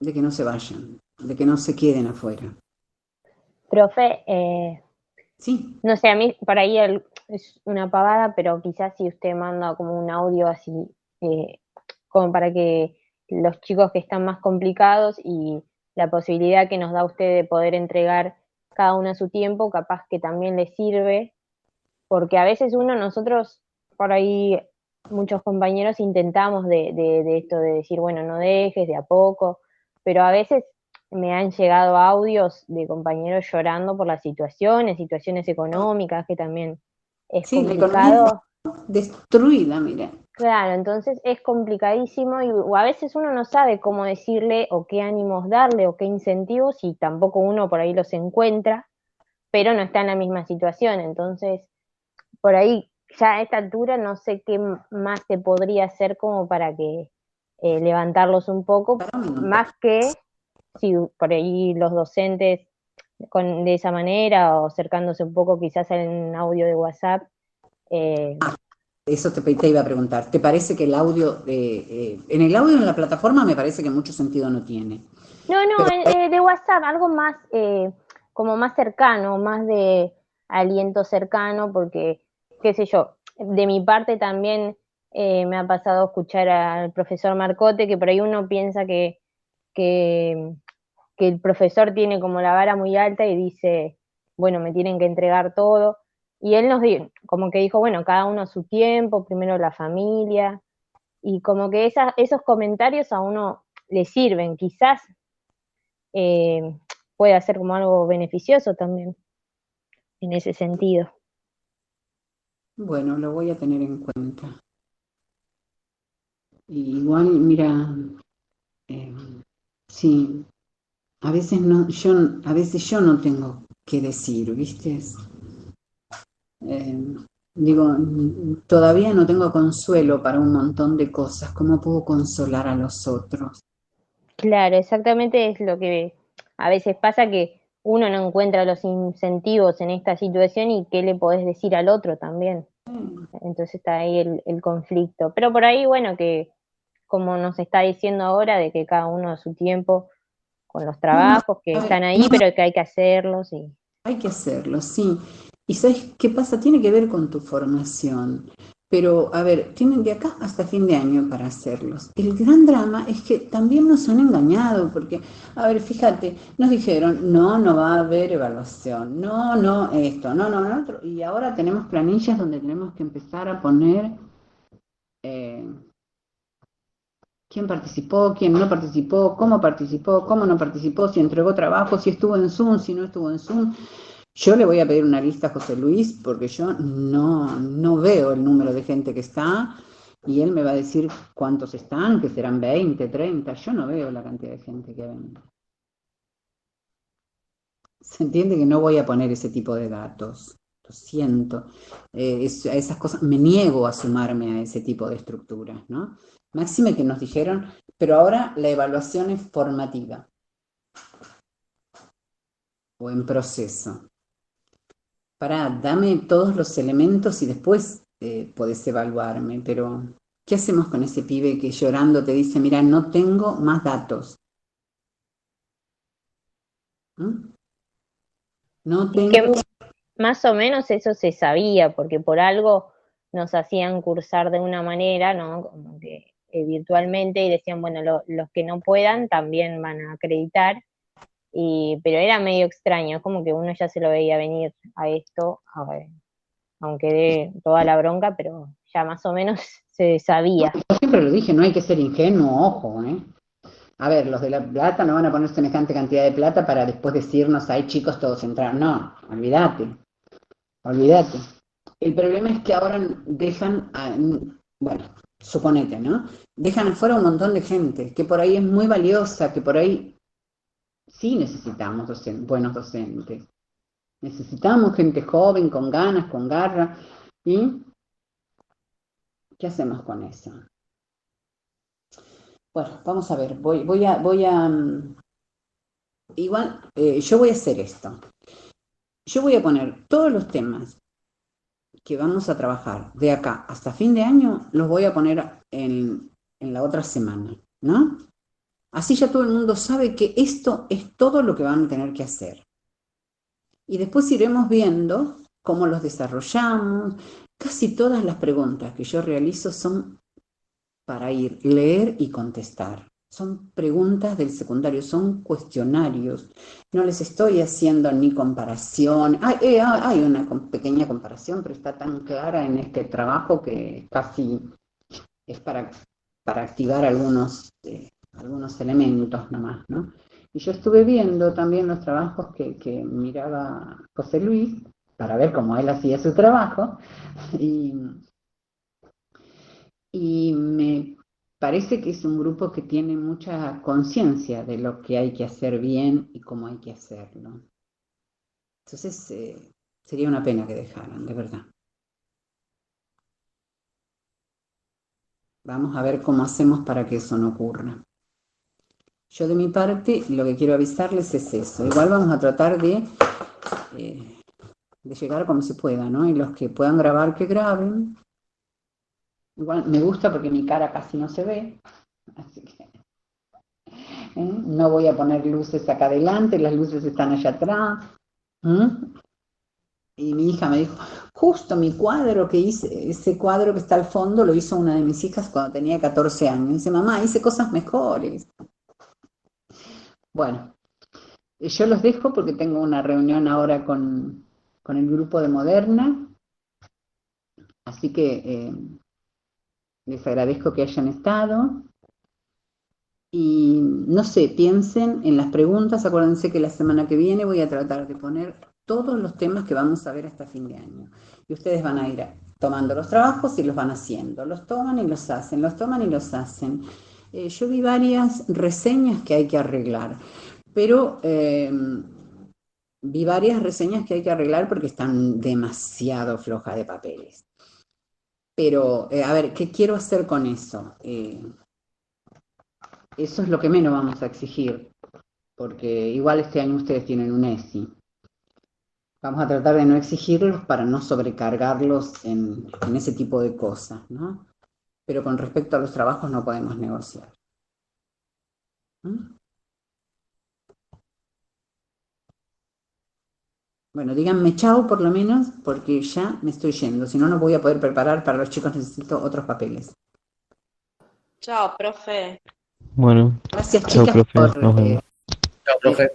que no se vayan, de que no se queden afuera. Profe, Sí. no sé, a mí por ahí es una pavada, pero quizás si usted manda como un audio así, como para que los chicos que están más complicados y la posibilidad que nos da usted de poder entregar cada uno a su tiempo, capaz que también les sirve, porque a veces nosotros, por ahí muchos compañeros intentamos de esto, de decir, bueno, no dejes, de a poco, pero a veces me han llegado audios de compañeros llorando por las situaciones económicas, que también es Sí, la economía complicado. está destruida, mira. Claro, entonces es complicadísimo o a veces uno no sabe cómo decirle o qué ánimos darle o qué incentivos y tampoco uno por ahí los encuentra, pero no está en la misma situación. Entonces, por ahí ya a esta altura no sé qué más se podría hacer como para que levantarlos un poco, más que si por ahí los docentes de esa manera o acercándose un poco quizás en audio de WhatsApp. Eso te iba a preguntar. ¿Te parece que el audio, en el audio en la plataforma me parece que mucho sentido no tiene? No, de WhatsApp, algo más, como más cercano, más de aliento cercano, porque, qué sé yo, de mi parte también me ha pasado escuchar al profesor Marcote, que por ahí uno piensa que, que el profesor tiene como la vara muy alta y dice, bueno, me tienen que entregar todo. Y él como que dijo, bueno, cada uno a su tiempo, primero la familia, y como que esos comentarios a uno le sirven, quizás eh, puede ser como algo beneficioso también en ese sentido. Bueno, lo voy a tener en cuenta. Y igual, mira, sí, a veces yo no tengo que decir, ¿viste? Digo, todavía no tengo consuelo para un montón de cosas. ¿Cómo puedo consolar a los otros? Claro, exactamente es lo que a veces pasa, que uno no encuentra los incentivos en esta situación y qué le podés decir al otro también. Entonces está ahí el conflicto. Pero por ahí, bueno, que como nos está diciendo ahora, de que cada uno a su tiempo con los No, trabajos que a ver, están ahí, pero que hay que hacerlos. hay que hacerlo, sí. ¿Y sabes qué pasa? Tiene que ver con tu formación. Pero, a ver, tienen de acá hasta fin de año para hacerlos. El gran drama es que también nos han engañado, porque, a ver, fíjate, nos dijeron, no va a haber evaluación, no esto, no otro. Y ahora tenemos planillas donde tenemos que empezar a poner quién participó, quién no participó, cómo no participó, si entregó trabajo, si estuvo en Zoom, si no estuvo en Zoom. Yo le voy a pedir una lista a José Luis porque yo no veo el número de gente que está y él me va a decir cuántos están, que serán 20, 30. Yo no veo la cantidad de gente que ven. Se entiende que no voy a poner ese tipo de datos. Lo siento. Esas cosas, me niego a sumarme a ese tipo de estructuras, ¿no? Máxime que nos dijeron, pero ahora la evaluación es formativa o en proceso. Dame todos los elementos y después podés evaluarme, pero ¿qué hacemos con ese pibe que llorando te dice, mira, no tengo más datos? ¿Mm? No Que tengo... más o menos eso se sabía, porque por algo nos hacían cursar de una manera, ¿no? Como que virtualmente, y decían, bueno, los que no puedan también van a acreditar, pero era medio extraño, como que uno ya se lo veía venir a esto, aunque dé toda la bronca, pero ya más o menos se sabía. Yo siempre lo dije, no hay que ser ingenuo, ojo, ¿eh? A ver, los de La Plata no van a poner semejante cantidad de plata para después decirnos, ay chicos, todos entraron. No, olvídate. El problema es que ahora dejan, bueno, suponete, ¿no? Dejan afuera un montón de gente, que por ahí es muy valiosa, que por ahí sí necesitamos buenos docentes. Necesitamos gente joven, con ganas, con garra. ¿Y qué hacemos con eso? Bueno, vamos a ver, voy a igual, yo voy a hacer esto. Yo voy a poner todos los temas que vamos a trabajar de acá hasta fin de año, los voy a poner en la otra semana, ¿no? Así ya todo el mundo sabe que esto es todo lo que van a tener que hacer. Y después iremos viendo cómo los desarrollamos. Casi todas las preguntas que yo realizo son para leer y contestar. Son preguntas del secundario, son cuestionarios. No les estoy haciendo ni comparación. Hay una pequeña comparación, pero está tan clara en este trabajo que casi es para activar algunos elementos nomás, ¿no? Y yo estuve viendo también los trabajos que miraba José Luis, para ver cómo él hacía su trabajo, y me parece que es un grupo que tiene mucha conciencia de lo que hay que hacer bien y cómo hay que hacerlo. Entonces, sería una pena que dejaran, de verdad. Vamos a ver cómo hacemos para que eso no ocurra. Yo de mi parte, lo que quiero avisarles es eso. Igual vamos a tratar de llegar como se pueda, ¿no? Y los que puedan grabar, que graben. Igual me gusta porque mi cara casi no se ve, así que no voy a poner luces acá adelante, las luces están allá atrás. Y mi hija me dijo, justo mi cuadro que hice, ese cuadro que está al fondo lo hizo una de mis hijas cuando tenía 14 años. Dice, mamá, hice cosas mejores. Bueno, yo los dejo porque tengo una reunión ahora con el grupo de Moderna, así que les agradezco que hayan estado. Y no sé, piensen en las preguntas. Acuérdense que la semana que viene voy a tratar de poner todos los temas que vamos a ver hasta fin de año. Y ustedes van a ir tomando los trabajos y los van haciendo. Los toman y los hacen, los toman y los hacen. Yo vi varias reseñas que hay que arreglar, pero vi varias reseñas que hay que arreglar porque están demasiado flojas de papeles. Pero, a ver, ¿qué quiero hacer con eso? Eso es lo que menos vamos a exigir, porque igual este año ustedes tienen un ESI. Vamos a tratar de no exigirlos para no sobrecargarlos en ese tipo de cosas, ¿no? Pero con respecto a los trabajos no podemos negociar. Bueno, díganme chao por lo menos, porque ya me estoy yendo. Si no, no voy a poder preparar para los chicos, necesito otros papeles. Chao, profe. Bueno, Gracias, chao, chicas, profe, nos vemos. Chao, profe.